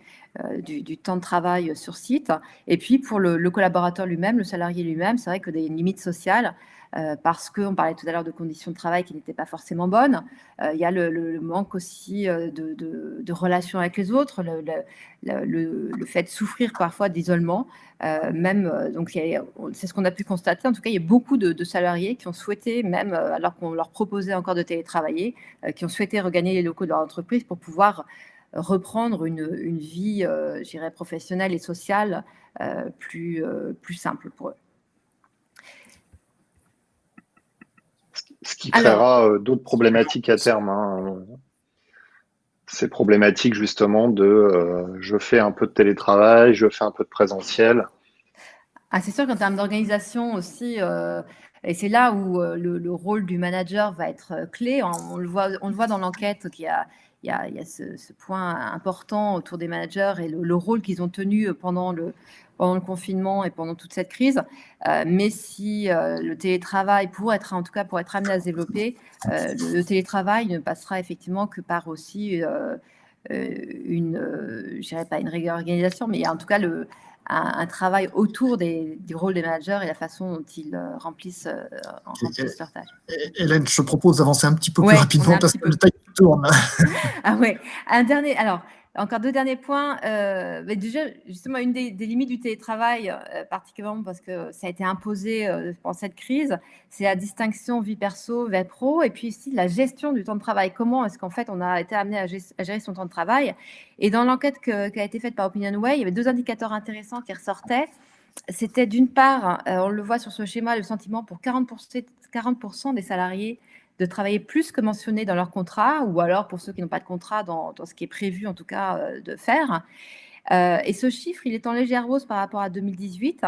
temps de travail sur site. Et puis pour le collaborateur lui-même, le salarié lui-même, c'est vrai que des limites sociales, parce qu'on parlait tout à l'heure de conditions de travail qui n'étaient pas forcément bonnes. Il y a le manque aussi de relations avec les autres, le fait de souffrir parfois d'isolement. Donc c'est ce qu'on a pu constater. En tout cas, il y a beaucoup de salariés qui ont souhaité, même alors qu'on leur proposait encore de télétravailler, qui ont souhaité regagner les locaux de leur entreprise pour pouvoir reprendre une vie, je dirais, professionnelle et sociale plus simple pour eux. Ce qui créera d'autres problématiques à terme. Ces problématiques justement de je fais un peu de télétravail, je fais un peu de présentiel. C'est sûr qu'en termes d'organisation aussi, et c'est là où le rôle du manager va être clé. On le voit dans l'enquête qu'il y a ce point important autour des managers et le rôle qu'ils ont tenu pendant le confinement et pendant toute cette crise. Mais si le télétravail, pour être amené à se développer, le télétravail ne passera effectivement que par aussi je dirais pas une réorganisation, mais en tout cas un travail autour du rôle des managers et la façon dont ils remplissent leurs tâches. Hélène, je te propose d'avancer un petit peu plus rapidement parce que le temps tourne. Ah ouais. Encore deux derniers points. Déjà, justement, une des limites du télétravail, particulièrement parce que ça a été imposé pendant cette crise, c'est la distinction vie perso, vie pro, et puis ici la gestion du temps de travail. Comment est-ce qu'en fait on a été amené à gérer son temps de travail? Et dans l'enquête qui a été faite par OpinionWay, il y avait deux indicateurs intéressants qui ressortaient. C'était d'une part, on le voit sur ce schéma, le sentiment pour 40% des salariés de travailler plus que mentionné dans leur contrat, ou alors pour ceux qui n'ont pas de contrat, dans ce qui est prévu en tout cas de faire. Et ce chiffre, il est en légère hausse par rapport à 2018,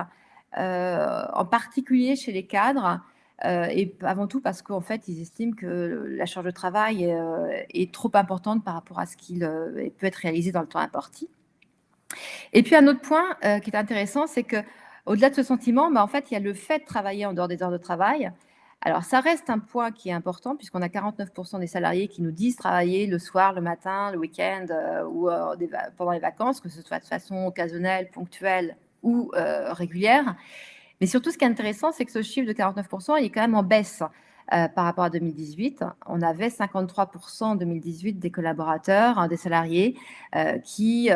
en particulier chez les cadres, et avant tout parce qu'en fait, ils estiment que la charge de travail est trop importante par rapport à ce qu'il peut être réalisé dans le temps imparti. Et puis un autre point qui est intéressant, c'est que au-delà de ce sentiment, en fait, il y a le fait de travailler en dehors des heures de travail. Alors, ça reste un point qui est important puisqu'on a 49% des salariés qui nous disent travailler le soir, le matin, le week-end ou pendant les vacances, que ce soit de façon occasionnelle, ponctuelle ou régulière. Mais surtout, ce qui est intéressant, c'est que ce chiffre de 49%, il est quand même en baisse par rapport à 2018. On avait 53% en 2018 des collaborateurs, des salariés qui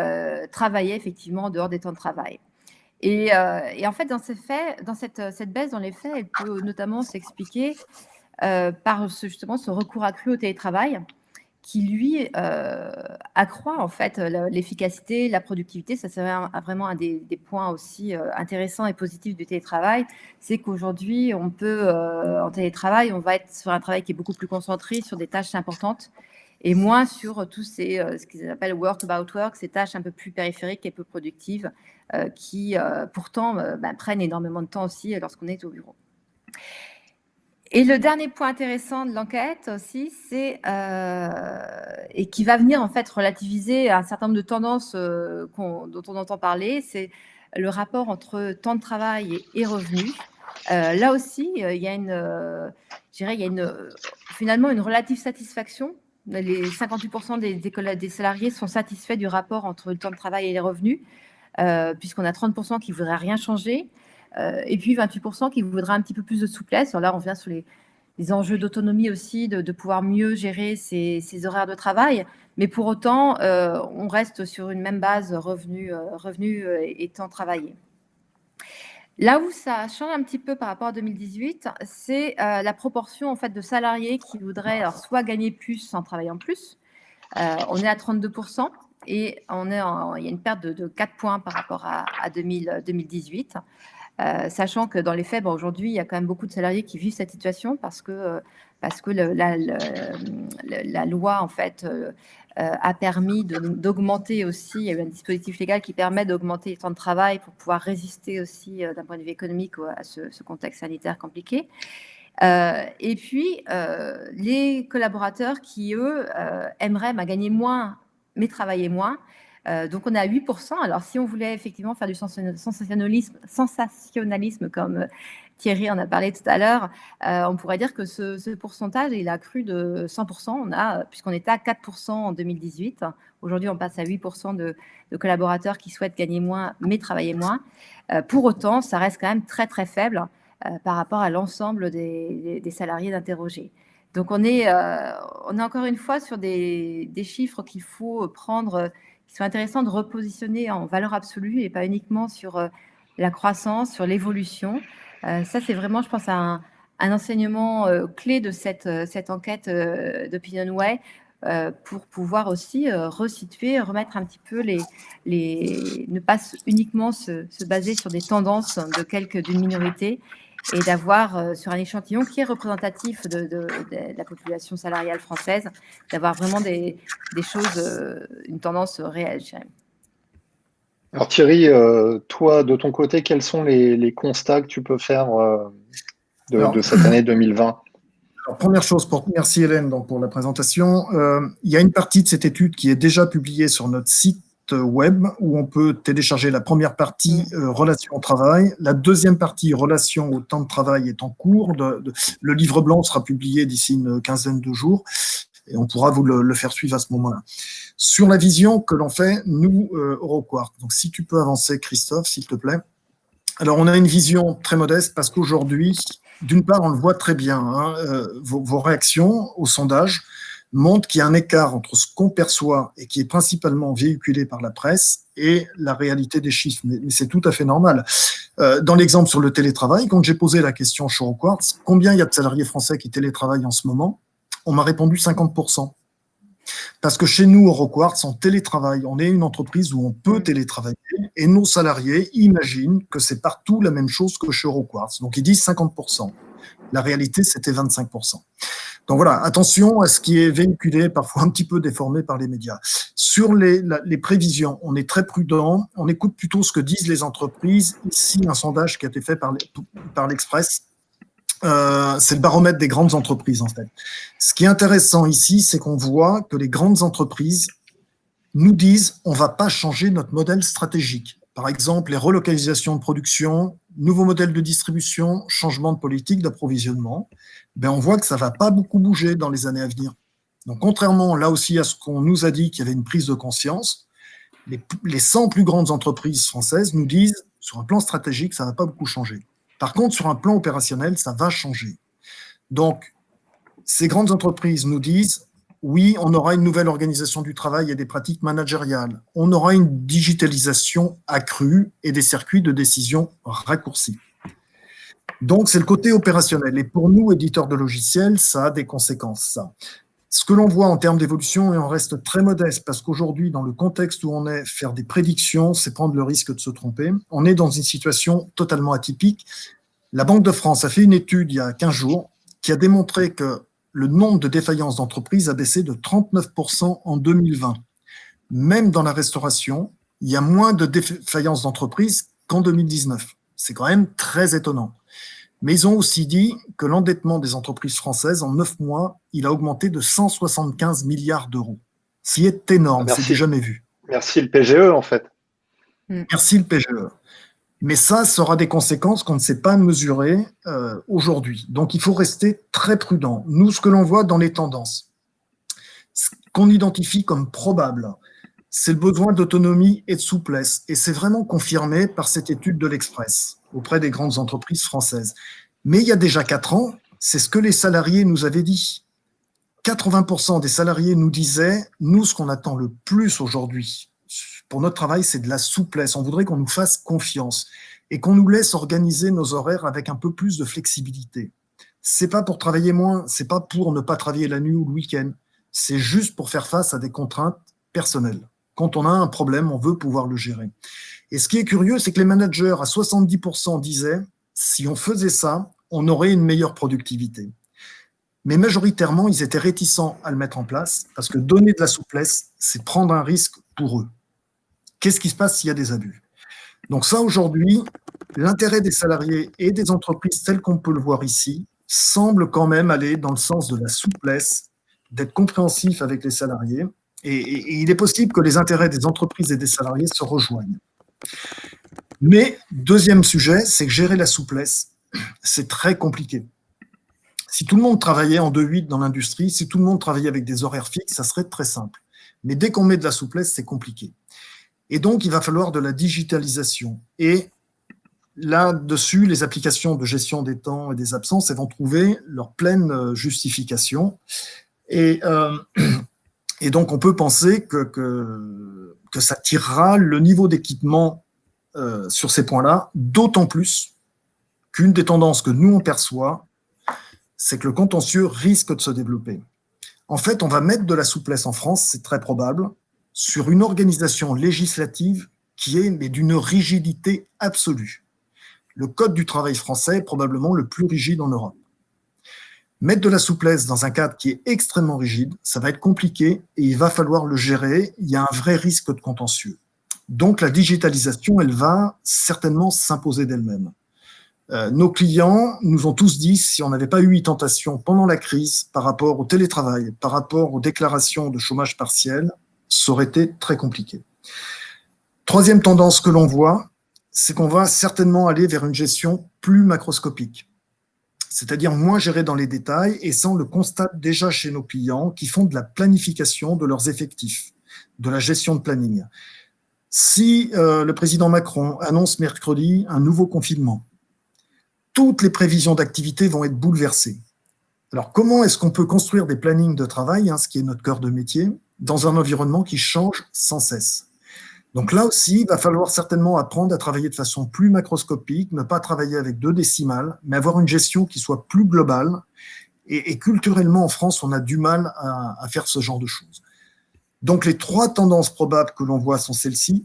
travaillaient effectivement en dehors des temps de travail. Et en fait, dans cette baisse dans les faits, elle peut notamment s'expliquer par justement ce recours accru au télétravail qui, lui, accroît en fait l'efficacité, la productivité. Ça, c'est vraiment un des points aussi intéressants et positifs du télétravail. C'est qu'aujourd'hui, on peut, en télétravail, on va être sur un travail qui est beaucoup plus concentré sur des tâches importantes et moins sur tous ce qu'ils appellent work about work, ces tâches un peu plus périphériques et peu productives qui, pourtant, prennent énormément de temps aussi lorsqu'on est au bureau. Et le dernier point intéressant de l'enquête aussi, c'est et qui va venir en fait relativiser un certain nombre de tendances dont on entend parler, c'est le rapport entre temps de travail et revenus. Là aussi, il y a finalement une relative satisfaction. Les 58% des salariés sont satisfaits du rapport entre le temps de travail et les revenus, puisqu'on a 30% qui ne voudraient rien changer. Et puis 28% qui voudraient un petit peu plus de souplesse. Alors là, on vient sur les enjeux d'autonomie aussi, de pouvoir mieux gérer ses horaires de travail. Mais pour autant, on reste sur une même base revenus et temps travaillé. Là où ça change un petit peu par rapport à 2018, c'est la proportion en fait, de salariés qui voudraient soit gagner plus en travaillant plus. On est à 32%. Et il y a une perte de 4 points par rapport à 2018. Sachant que dans les faits, aujourd'hui, il y a quand même beaucoup de salariés qui vivent cette situation parce que la loi, en fait, a permis d'augmenter aussi, il y a eu un dispositif légal qui permet d'augmenter les temps de travail pour pouvoir résister aussi d'un point de vue économique à ce contexte sanitaire compliqué. Et puis, les collaborateurs qui, eux, aimeraient gagner moins, mais travailler moins. Donc, on est à 8%. Alors, si on voulait effectivement faire du sensationnalisme comme Thierry en a parlé tout à l'heure, on pourrait dire que ce pourcentage, il a cru de 100%, puisqu'on était à 4% en 2018. Aujourd'hui, on passe à 8% de collaborateurs qui souhaitent gagner moins, mais travailler moins. Pour autant, ça reste quand même très, très faible par rapport à l'ensemble des salariés d'interroger. Donc, on est encore une fois sur des chiffres qu'il faut prendre, qui sont intéressants de repositionner en valeur absolue et pas uniquement sur la croissance, sur l'évolution. Ça, c'est vraiment, je pense, un enseignement clé de cette enquête d'Opinionway pour pouvoir aussi resituer, remettre un petit peu ne pas uniquement se baser sur des tendances d'une minorité et d'avoir sur un échantillon qui est représentatif de la population salariale française, d'avoir vraiment des choses, une tendance réelle, je dirais. Alors Thierry, toi, de ton côté, quels sont les constats que tu peux faire de cette année 2020 ? Alors, première chose, merci Hélène pour la présentation. Il y a une partie de cette étude qui est déjà publiée sur notre site web où on peut télécharger la première partie relation au travail. La deuxième partie relation au temps de travail est en cours. Le livre blanc sera publié d'ici une quinzaine de jours et on pourra vous le faire suivre à ce moment-là. Sur la vision que l'on fait, nous, Euroquart. Donc, si tu peux avancer, Christophe, s'il te plaît. Alors, on a une vision très modeste parce qu'aujourd'hui, d'une part, on le voit très bien, vos réactions au sondage montrent qu'il y a un écart entre ce qu'on perçoit et qui est principalement véhiculé par la presse et la réalité des chiffres. Mais c'est tout à fait normal. Dans l'exemple sur le télétravail, quand j'ai posé la question chez Euroquart, combien il y a de salariés français qui télétravaillent en ce moment ? On m'a répondu 50%. Parce que chez nous, Euroquart, on télétravaille. On est une entreprise où on peut télétravailler et nos salariés imaginent que c'est partout la même chose que chez Euroquart. Donc, ils disent 50%. La réalité, c'était 25%. Donc voilà, attention à ce qui est véhiculé, parfois un petit peu déformé par les médias. Sur les prévisions, on est très prudent. On écoute plutôt ce que disent les entreprises. Ici, un sondage qui a été fait par l'Express. C'est le baromètre des grandes entreprises, en fait. Ce qui est intéressant ici, c'est qu'on voit que les grandes entreprises nous disent on ne va pas changer notre modèle stratégique. Par exemple, les relocalisations de production, nouveaux modèles de distribution, changement de politique d'approvisionnement. On voit que ça ne va pas beaucoup bouger dans les années à venir. Donc, contrairement là aussi à ce qu'on nous a dit qu'il y avait une prise de conscience, les 100 plus grandes entreprises françaises nous disent sur un plan stratégique, ça ne va pas beaucoup changer. Par contre, sur un plan opérationnel, ça va changer. Donc, ces grandes entreprises nous disent, oui, on aura une nouvelle organisation du travail et des pratiques managériales. On aura une digitalisation accrue et des circuits de décision raccourcis. Donc, c'est le côté opérationnel. Et pour nous, éditeurs de logiciels, ça a des conséquences, ça. Ce que l'on voit en termes d'évolution, et on reste très modeste, parce qu'aujourd'hui, dans le contexte où on est, faire des prédictions, c'est prendre le risque de se tromper. On est dans une situation totalement atypique. La Banque de France a fait une étude il y a 15 jours qui a démontré que le nombre de défaillances d'entreprises a baissé de 39% en 2020. Même dans la restauration, il y a moins de défaillances d'entreprises qu'en 2019. C'est quand même très étonnant. Mais ils ont aussi dit que l'endettement des entreprises françaises, en 9 mois, il a augmenté de 175 milliards d'euros. Ce qui est énorme, c'est du jamais vu. Merci le PGE, en fait. Merci le PGE. Mais ça aura des conséquences qu'on ne sait pas mesurer aujourd'hui. Donc, il faut rester très prudent. Nous, ce que l'on voit dans les tendances, ce qu'on identifie comme probable, c'est le besoin d'autonomie et de souplesse. Et c'est vraiment confirmé par cette étude de l'Express auprès des grandes entreprises françaises. Mais il y a déjà 4 ans, c'est ce que les salariés nous avaient dit. 80% des salariés nous disaient, nous, ce qu'on attend le plus aujourd'hui pour notre travail, c'est de la souplesse. On voudrait qu'on nous fasse confiance et qu'on nous laisse organiser nos horaires avec un peu plus de flexibilité. C'est pas pour travailler moins, c'est pas pour ne pas travailler la nuit ou le week-end. C'est juste pour faire face à des contraintes personnelles. Quand on a un problème, on veut pouvoir le gérer. Et ce qui est curieux, c'est que les managers, à 70%, disaient, si on faisait ça, on aurait une meilleure productivité. Mais majoritairement, ils étaient réticents à le mettre en place parce que donner de la souplesse, c'est prendre un risque pour eux. Qu'est-ce qui se passe s'il y a des abus ? Donc ça, aujourd'hui, l'intérêt des salariés et des entreprises, tel qu'on peut le voir ici, semble quand même aller dans le sens de la souplesse, d'être compréhensif avec les salariés. Et il est possible que les intérêts des entreprises et des salariés se rejoignent. Mais, deuxième sujet, c'est que gérer la souplesse, c'est très compliqué. Si tout le monde travaillait en 2-8 dans l'industrie, si tout le monde travaillait avec des horaires fixes, ça serait très simple. Mais dès qu'on met de la souplesse, c'est compliqué. Et donc, il va falloir de la digitalisation. Et là-dessus, les applications de gestion des temps et des absences, elles vont trouver leur pleine justification. Et donc, on peut penser que ça tirera le niveau d'équipement sur ces points-là, d'autant plus qu'une des tendances que nous, on perçoit, c'est que le contentieux risque de se développer. En fait, on va mettre de la souplesse en France, c'est très probable, sur une organisation législative qui est d'une rigidité absolue. Le Code du travail français est probablement le plus rigide en Europe. Mettre de la souplesse dans un cadre qui est extrêmement rigide, ça va être compliqué et il va falloir le gérer. Il y a un vrai risque de contentieux. Donc, la digitalisation, elle va certainement s'imposer d'elle-même. Nos clients nous ont tous dit, si on n'avait pas eu tentation pendant la crise par rapport au télétravail, par rapport aux déclarations de chômage partiel, ça aurait été très compliqué. Troisième tendance que l'on voit, c'est qu'on va certainement aller vers une gestion plus macroscopique. C'est-à-dire moins gérée dans les détails, et ça on le constate déjà chez nos clients qui font de la planification de leurs effectifs, de la gestion de planning. Si le président Macron annonce mercredi un nouveau confinement, toutes les prévisions d'activité vont être bouleversées. Alors, comment est-ce qu'on peut construire des plannings de travail, ce qui est notre cœur de métier, dans un environnement qui change sans cesse? Donc là aussi, il va falloir certainement apprendre à travailler de façon plus macroscopique, ne pas travailler avec 2 décimales, mais avoir une gestion qui soit plus globale. Et culturellement, en France, on a du mal à faire ce genre de choses. Donc, les 3 tendances probables que l'on voit sont celles-ci,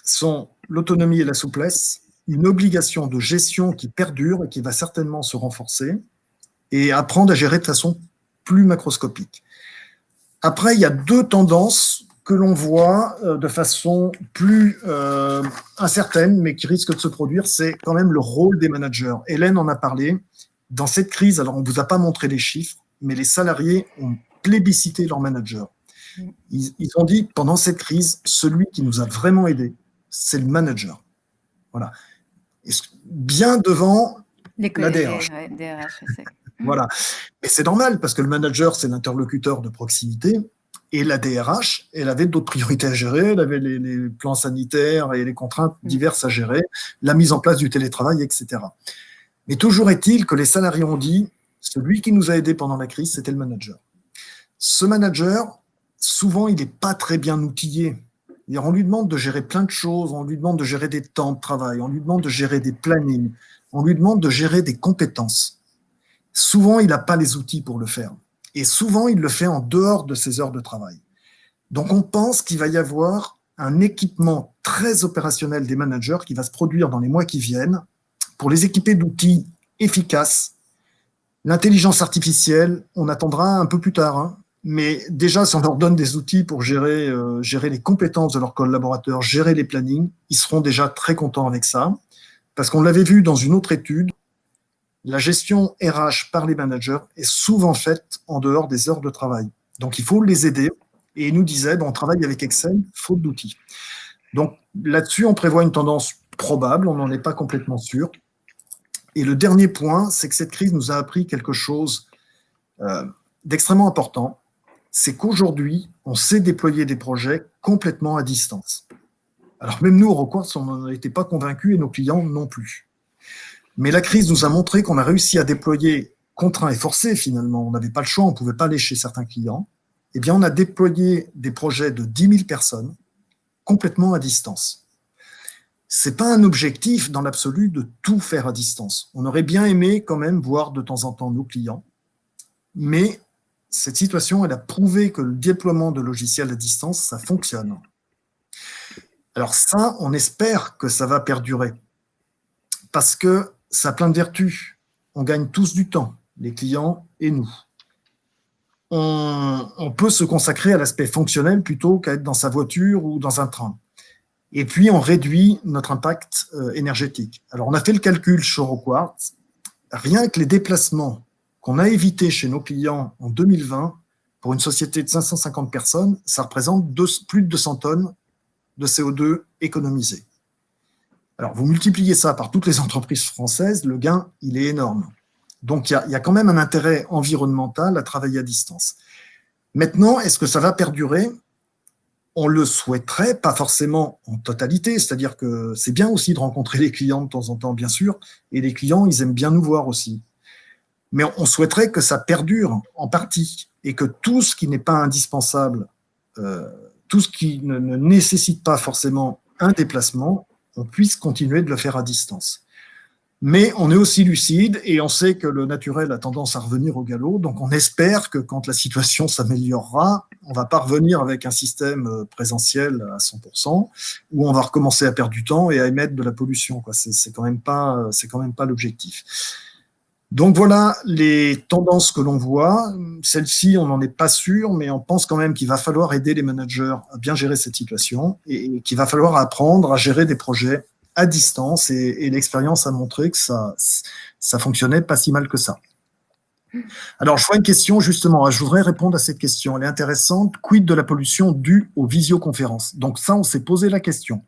sont l'autonomie et la souplesse, une obligation de gestion qui perdure et qui va certainement se renforcer, et apprendre à gérer de façon plus macroscopique. Après, il y a 2 tendances que l'on voit de façon plus incertaine, mais qui risquent de se produire, c'est quand même le rôle des managers. Hélène en a parlé. Dans cette crise, alors on ne vous a pas montré les chiffres, mais les salariés ont plébiscité leur manager. Ils ont dit, pendant cette crise, celui qui nous a vraiment aidés, c'est le manager. Voilà. Et bien devant la DRH. Ouais, DRH, voilà. Et c'est normal, parce que le manager, c'est l'interlocuteur de proximité, et la DRH, elle avait d'autres priorités à gérer, elle avait les plans sanitaires et les contraintes diverses à gérer, la mise en place du télétravail, etc. Mais toujours est-il que les salariés ont dit, celui qui nous a aidés pendant la crise, c'était le manager. Ce manager, souvent, il n'est pas très bien outillé. Et on lui demande de gérer plein de choses, on lui demande de gérer des temps de travail, on lui demande de gérer des plannings, on lui demande de gérer des compétences. Souvent, il n'a pas les outils pour le faire. Et souvent, il le fait en dehors de ses heures de travail. Donc, on pense qu'il va y avoir un équipement très opérationnel des managers qui va se produire dans les mois qui viennent pour les équiper d'outils efficaces. L'intelligence artificielle, on attendra un peu plus tard, mais déjà, si on leur donne des outils pour gérer les compétences de leurs collaborateurs, gérer les plannings, ils seront déjà très contents avec ça. Parce qu'on l'avait vu dans une autre étude, la gestion RH par les managers est souvent faite en dehors des heures de travail. Donc, il faut les aider. Et ils nous disaient, on travaille avec Excel, faute d'outils. Donc, là-dessus, on prévoit une tendance probable, on n'en est pas complètement sûr. Et le dernier point, c'est que cette crise nous a appris quelque chose d'extrêmement important, c'est qu'aujourd'hui, on sait déployer des projets complètement à distance. Alors, même nous, au Roquartz, on n'était pas convaincus et nos clients non plus. Mais la crise nous a montré qu'on a réussi à déployer, contraint et forcé finalement, on n'avait pas le choix, on ne pouvait pas aller chez certains clients, eh bien on a déployé des projets de 10 000 personnes complètement à distance. Ce n'est pas un objectif dans l'absolu de tout faire à distance. On aurait bien aimé quand même voir de temps en temps nos clients, mais cette situation, elle a prouvé que le déploiement de logiciels à distance, ça fonctionne. Alors ça, on espère que ça va perdurer, parce que ça a plein de vertus. On gagne tous du temps, les clients et nous. On peut se consacrer à l'aspect fonctionnel plutôt qu'à être dans sa voiture ou dans un train. Et puis, on réduit notre impact énergétique. Alors, on a fait le calcul chez Roquartz. Rien que les déplacements qu'on a évité chez nos clients en 2020, pour une société de 550 personnes, ça représente plus de 200 tonnes de CO2 économisées. Alors, vous multipliez ça par toutes les entreprises françaises, le gain, il est énorme. Donc, il y a quand même un intérêt environnemental à travailler à distance. Maintenant, est-ce que ça va perdurer ? On le souhaiterait, pas forcément en totalité, c'est-à-dire que c'est bien aussi de rencontrer les clients de temps en temps, bien sûr, et les clients, ils aiment bien nous voir aussi. Mais on souhaiterait que ça perdure en partie et que tout ce qui n'est pas indispensable, tout ce qui ne nécessite pas forcément un déplacement, on puisse continuer de le faire à distance. Mais on est aussi lucide et on sait que le naturel a tendance à revenir au galop. Donc, on espère que quand la situation s'améliorera, on va pas revenir avec un système présentiel à 100%, où on va recommencer à perdre du temps et à émettre de la pollution, quoi. C'est quand même pas l'objectif. Donc voilà les tendances que l'on voit. Celle-ci, on n'en est pas sûr, mais on pense quand même qu'il va falloir aider les managers à bien gérer cette situation et qu'il va falloir apprendre à gérer des projets à distance. Et l'expérience a montré que ça fonctionnait pas si mal que ça. Alors, je vois une question justement. Je voudrais répondre à cette question. Elle est intéressante. Quid de la pollution due aux visioconférences ? Donc ça, on s'est posé la question.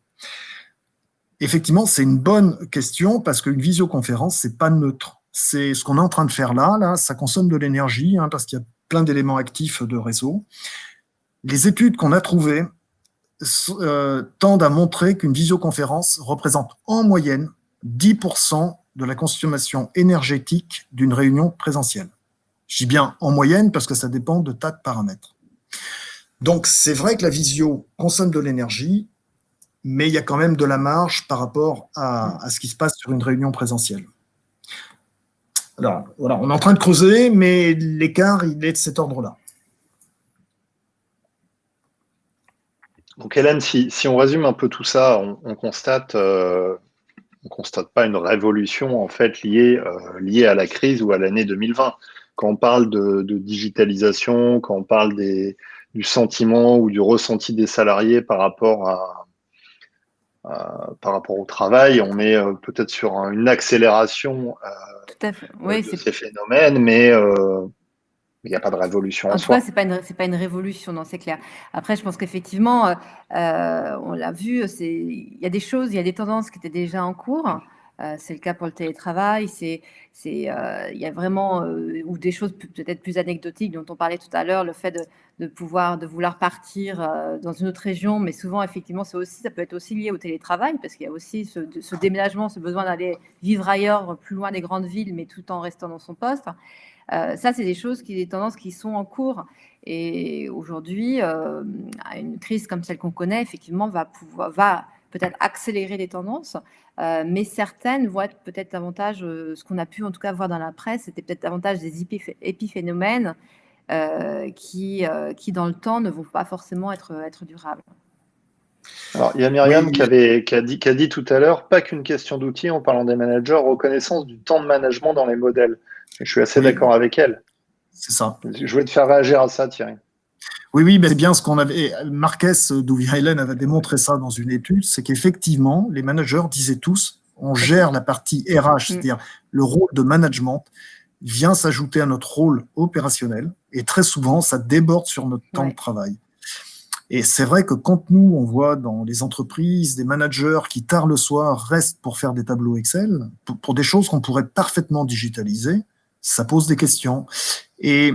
Effectivement, c'est une bonne question parce qu'une visioconférence, c'est pas neutre. C'est ce qu'on est en train de faire là, ça consomme de l'énergie parce qu'il y a plein d'éléments actifs de réseau. Les études qu'on a trouvées tendent à montrer qu'une visioconférence représente en moyenne 10% de la consommation énergétique d'une réunion présentielle. Je dis bien en moyenne parce que ça dépend de tas de paramètres. Donc c'est vrai que la visio consomme de l'énergie, mais il y a quand même de la marge par rapport à ce qui se passe sur une réunion présentielle. Alors, voilà, on est en train de creuser, mais l'écart, il est de cet ordre-là. Donc, Hélène, si on résume un peu tout ça, on constate pas une révolution en fait liée à la crise ou à l'année 2020. Quand on parle de digitalisation, quand on parle du sentiment ou du ressenti des salariés par rapport au travail, on est peut-être sur une accélération tout à fait. Oui, de ces phénomènes, mais il n'y a pas de révolution en soi. En tout cas, c'est pas une révolution, non, c'est clair. Après, je pense qu'effectivement, on l'a vu, il y a des choses, il y a des tendances qui étaient déjà en cours. C'est le cas pour le télétravail. Il y a vraiment ou des choses peut-être plus anecdotiques dont on parlait tout à l'heure, le fait de vouloir partir dans une autre région, mais souvent effectivement ça peut être aussi lié au télétravail parce qu'il y a aussi ce déménagement, ce besoin d'aller vivre ailleurs, plus loin des grandes villes, mais tout en restant dans son poste. Ça, c'est des tendances qui sont en cours. Et aujourd'hui, une crise comme celle qu'on connaît, effectivement, va peut-être accélérer les tendances, mais certaines vont être peut-être davantage, ce qu'on a pu en tout cas voir dans la presse, c'était peut-être davantage des épiphénomènes qui, dans le temps, ne vont pas forcément être durables. Alors, il y a Myriam qui a dit tout à l'heure, pas qu'une question d'outils en parlant des managers, reconnaissance du temps de management dans les modèles. Et je suis assez d'accord avec elle. C'est ça. Je voulais te faire réagir à ça, Thierry. Oui, mais c'est bien ce qu'on avait. Marquez, d'où vient Hélène, avait démontré ça dans une étude, c'est qu'effectivement, les managers disaient tous, on gère la partie RH, c'est-à-dire le rôle de management vient s'ajouter à notre rôle opérationnel, et très souvent, ça déborde sur notre temps de travail. Et c'est vrai que quand nous, on voit dans les entreprises des managers qui, tard le soir, restent pour faire des tableaux Excel, pour des choses qu'on pourrait parfaitement digitaliser, ça pose des questions. Et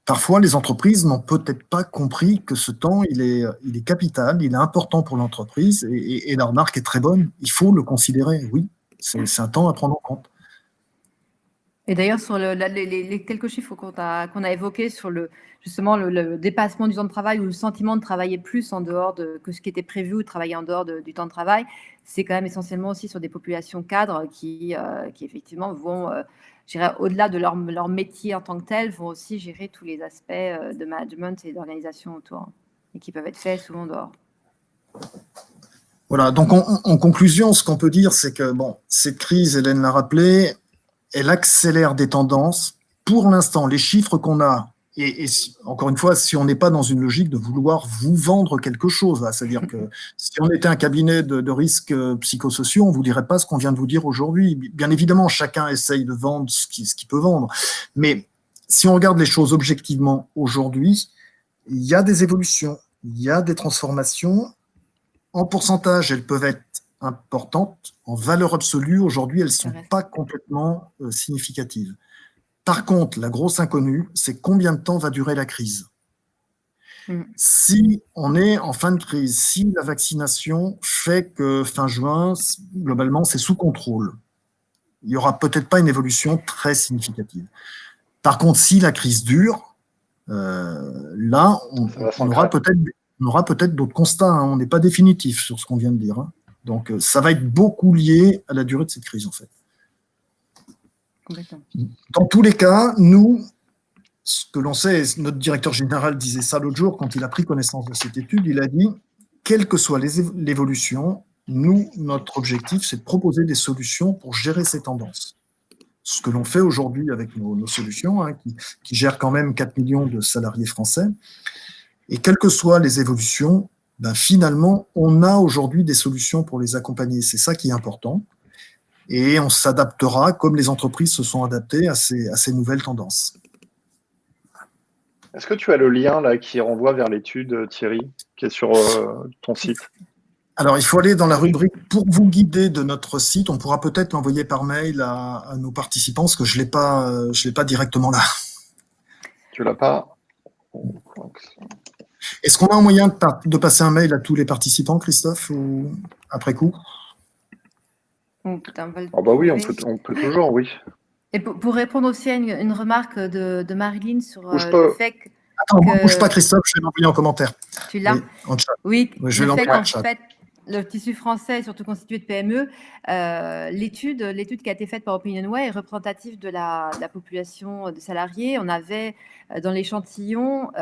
parfois, les entreprises n'ont peut-être pas compris que ce temps, il est capital, il est important pour l'entreprise, et la remarque est très bonne. Il faut le considérer, oui, c'est un temps à prendre en compte. Et d'ailleurs, sur les quelques chiffres qu'on a évoqués sur justement le dépassement du temps de travail ou le sentiment de travailler plus en dehors que ce qui était prévu ou de travailler en dehors du temps de travail, c'est quand même essentiellement aussi sur des populations cadres qui effectivement vont, je dirais, au-delà de leur métier en tant que tel, vont aussi gérer tous les aspects de management et d'organisation autour et qui peuvent être faits souvent dehors. Voilà, donc en conclusion, ce qu'on peut dire, c'est que cette crise, Hélène l'a rappelé, elle accélère des tendances. Pour l'instant, les chiffres qu'on a encore une fois, si on n'est pas dans une logique de vouloir vous vendre quelque chose, c'est-à-dire que si on était un cabinet de risques psychosociaux, on ne vous dirait pas ce qu'on vient de vous dire aujourd'hui. Bien évidemment, chacun essaye de vendre ce qu'il peut vendre. Mais si on regarde les choses objectivement aujourd'hui, il y a des évolutions, il y a des transformations. En pourcentage, elles peuvent être importantes. En valeur absolue, aujourd'hui, elles ne sont pas complètement significatives. Par contre, la grosse inconnue, c'est combien de temps va durer la crise. Si on est en fin de crise, si la vaccination fait que fin juin, globalement, c'est sous contrôle, il n'y aura peut-être pas une évolution très significative. Par contre, si la crise dure, là, on aura peut-être d'autres constats. Hein. On n'est pas définitif sur ce qu'on vient de dire. Hein. Donc, ça va être beaucoup lié à la durée de cette crise, en fait. Dans tous les cas, nous, ce que l'on sait, notre directeur général disait ça l'autre jour quand il a pris connaissance de cette étude, il a dit, quelle que soit l'évolution, nous, notre objectif, c'est de proposer des solutions pour gérer ces tendances. Ce que l'on fait aujourd'hui avec nos solutions, hein, qui gèrent quand même 4 millions de salariés français, et quelles que soient les évolutions, ben finalement, on a aujourd'hui des solutions pour les accompagner. C'est ça qui est important. Et on s'adaptera comme les entreprises se sont adaptées à ces nouvelles tendances. Est-ce que tu as le lien là qui renvoie vers l'étude, Thierry, qui est sur ton site? Alors, il faut aller dans la rubrique « Pour vous guider » de notre site. On pourra peut-être l'envoyer par mail à nos participants, parce que je l'ai pas directement là. Tu l'as pas? Est-ce qu'on a un moyen de passer un mail à tous les participants, Christophe, ou après coup? Bah oui, on peut toujours, oui. Et pour répondre aussi à une remarque de Marilyn sur le fait que... Attends, ne bouge pas, Christophe, je vais l'envoyer en commentaire. Tu l'as? Oui, je vais l'envoyer en chat. Fait, le tissu français est surtout constitué de PME. L'étude qui a été faite par OpinionWay est représentative de la population de salariés. On avait dans l'échantillon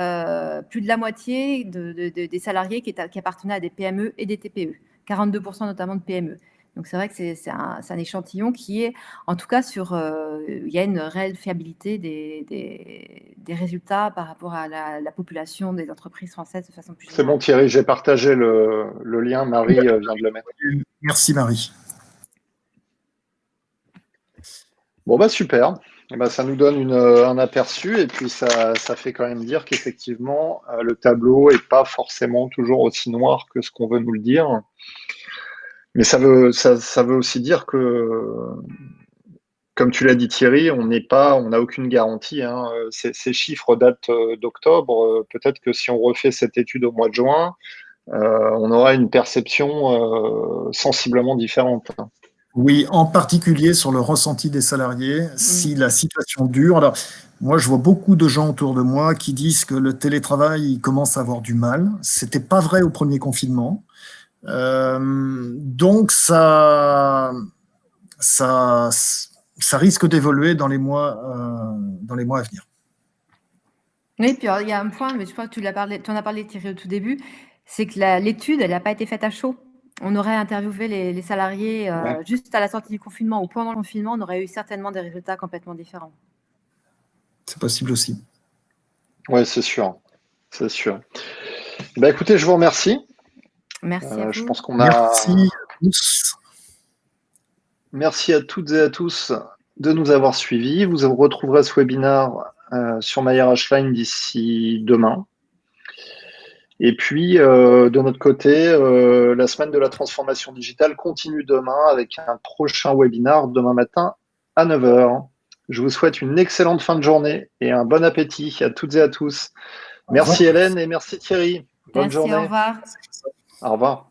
plus de la moitié des salariés qui appartenaient à des PME et des TPE, 42% notamment de PME. Donc c'est vrai que c'est un échantillon qui est, en tout cas, il y a une réelle fiabilité des résultats par rapport à la population des entreprises françaises de façon plus générale. C'est bon Thierry, j'ai partagé le lien, Marie vient de le mettre. Merci Marie. Bon bah super, et bah, ça nous donne un aperçu et puis ça fait quand même dire qu'effectivement le tableau n'est pas forcément toujours aussi noir que ce qu'on veut nous le dire. Mais ça veut aussi dire que, comme tu l'as dit Thierry, on n'a aucune garantie. Hein. Ces chiffres datent d'octobre. Peut-être que si on refait cette étude au mois de juin, on aura une perception sensiblement différente. Oui, en particulier sur le ressenti des salariés, si la situation dure. Alors, moi, je vois beaucoup de gens autour de moi qui disent que le télétravail commence à avoir du mal. C'était pas vrai au premier confinement. Donc ça risque d'évoluer dans les mois à venir. Oui, puis il y a un point, mais je crois que tu en as parlé Thierry au tout début, c'est que l'étude, elle n'a pas été faite à chaud. On aurait interviewé les salariés juste à la sortie du confinement ou pendant le confinement, on aurait eu certainement des résultats complètement différents. C'est possible aussi. Oui, c'est sûr. C'est sûr. Bah, écoutez, je vous remercie. Merci à vous. Je pense qu'on Merci à tous. Merci à toutes et à tous de nous avoir suivis. Vous retrouverez ce webinaire sur MyRH Line d'ici demain. Et puis, de notre côté, la semaine de la transformation digitale continue demain avec un prochain webinaire demain matin à 9 h. Je vous souhaite une excellente fin de journée et un bon appétit à toutes et à tous. Merci Hélène et merci Thierry. Bonne journée. Au revoir. Au revoir.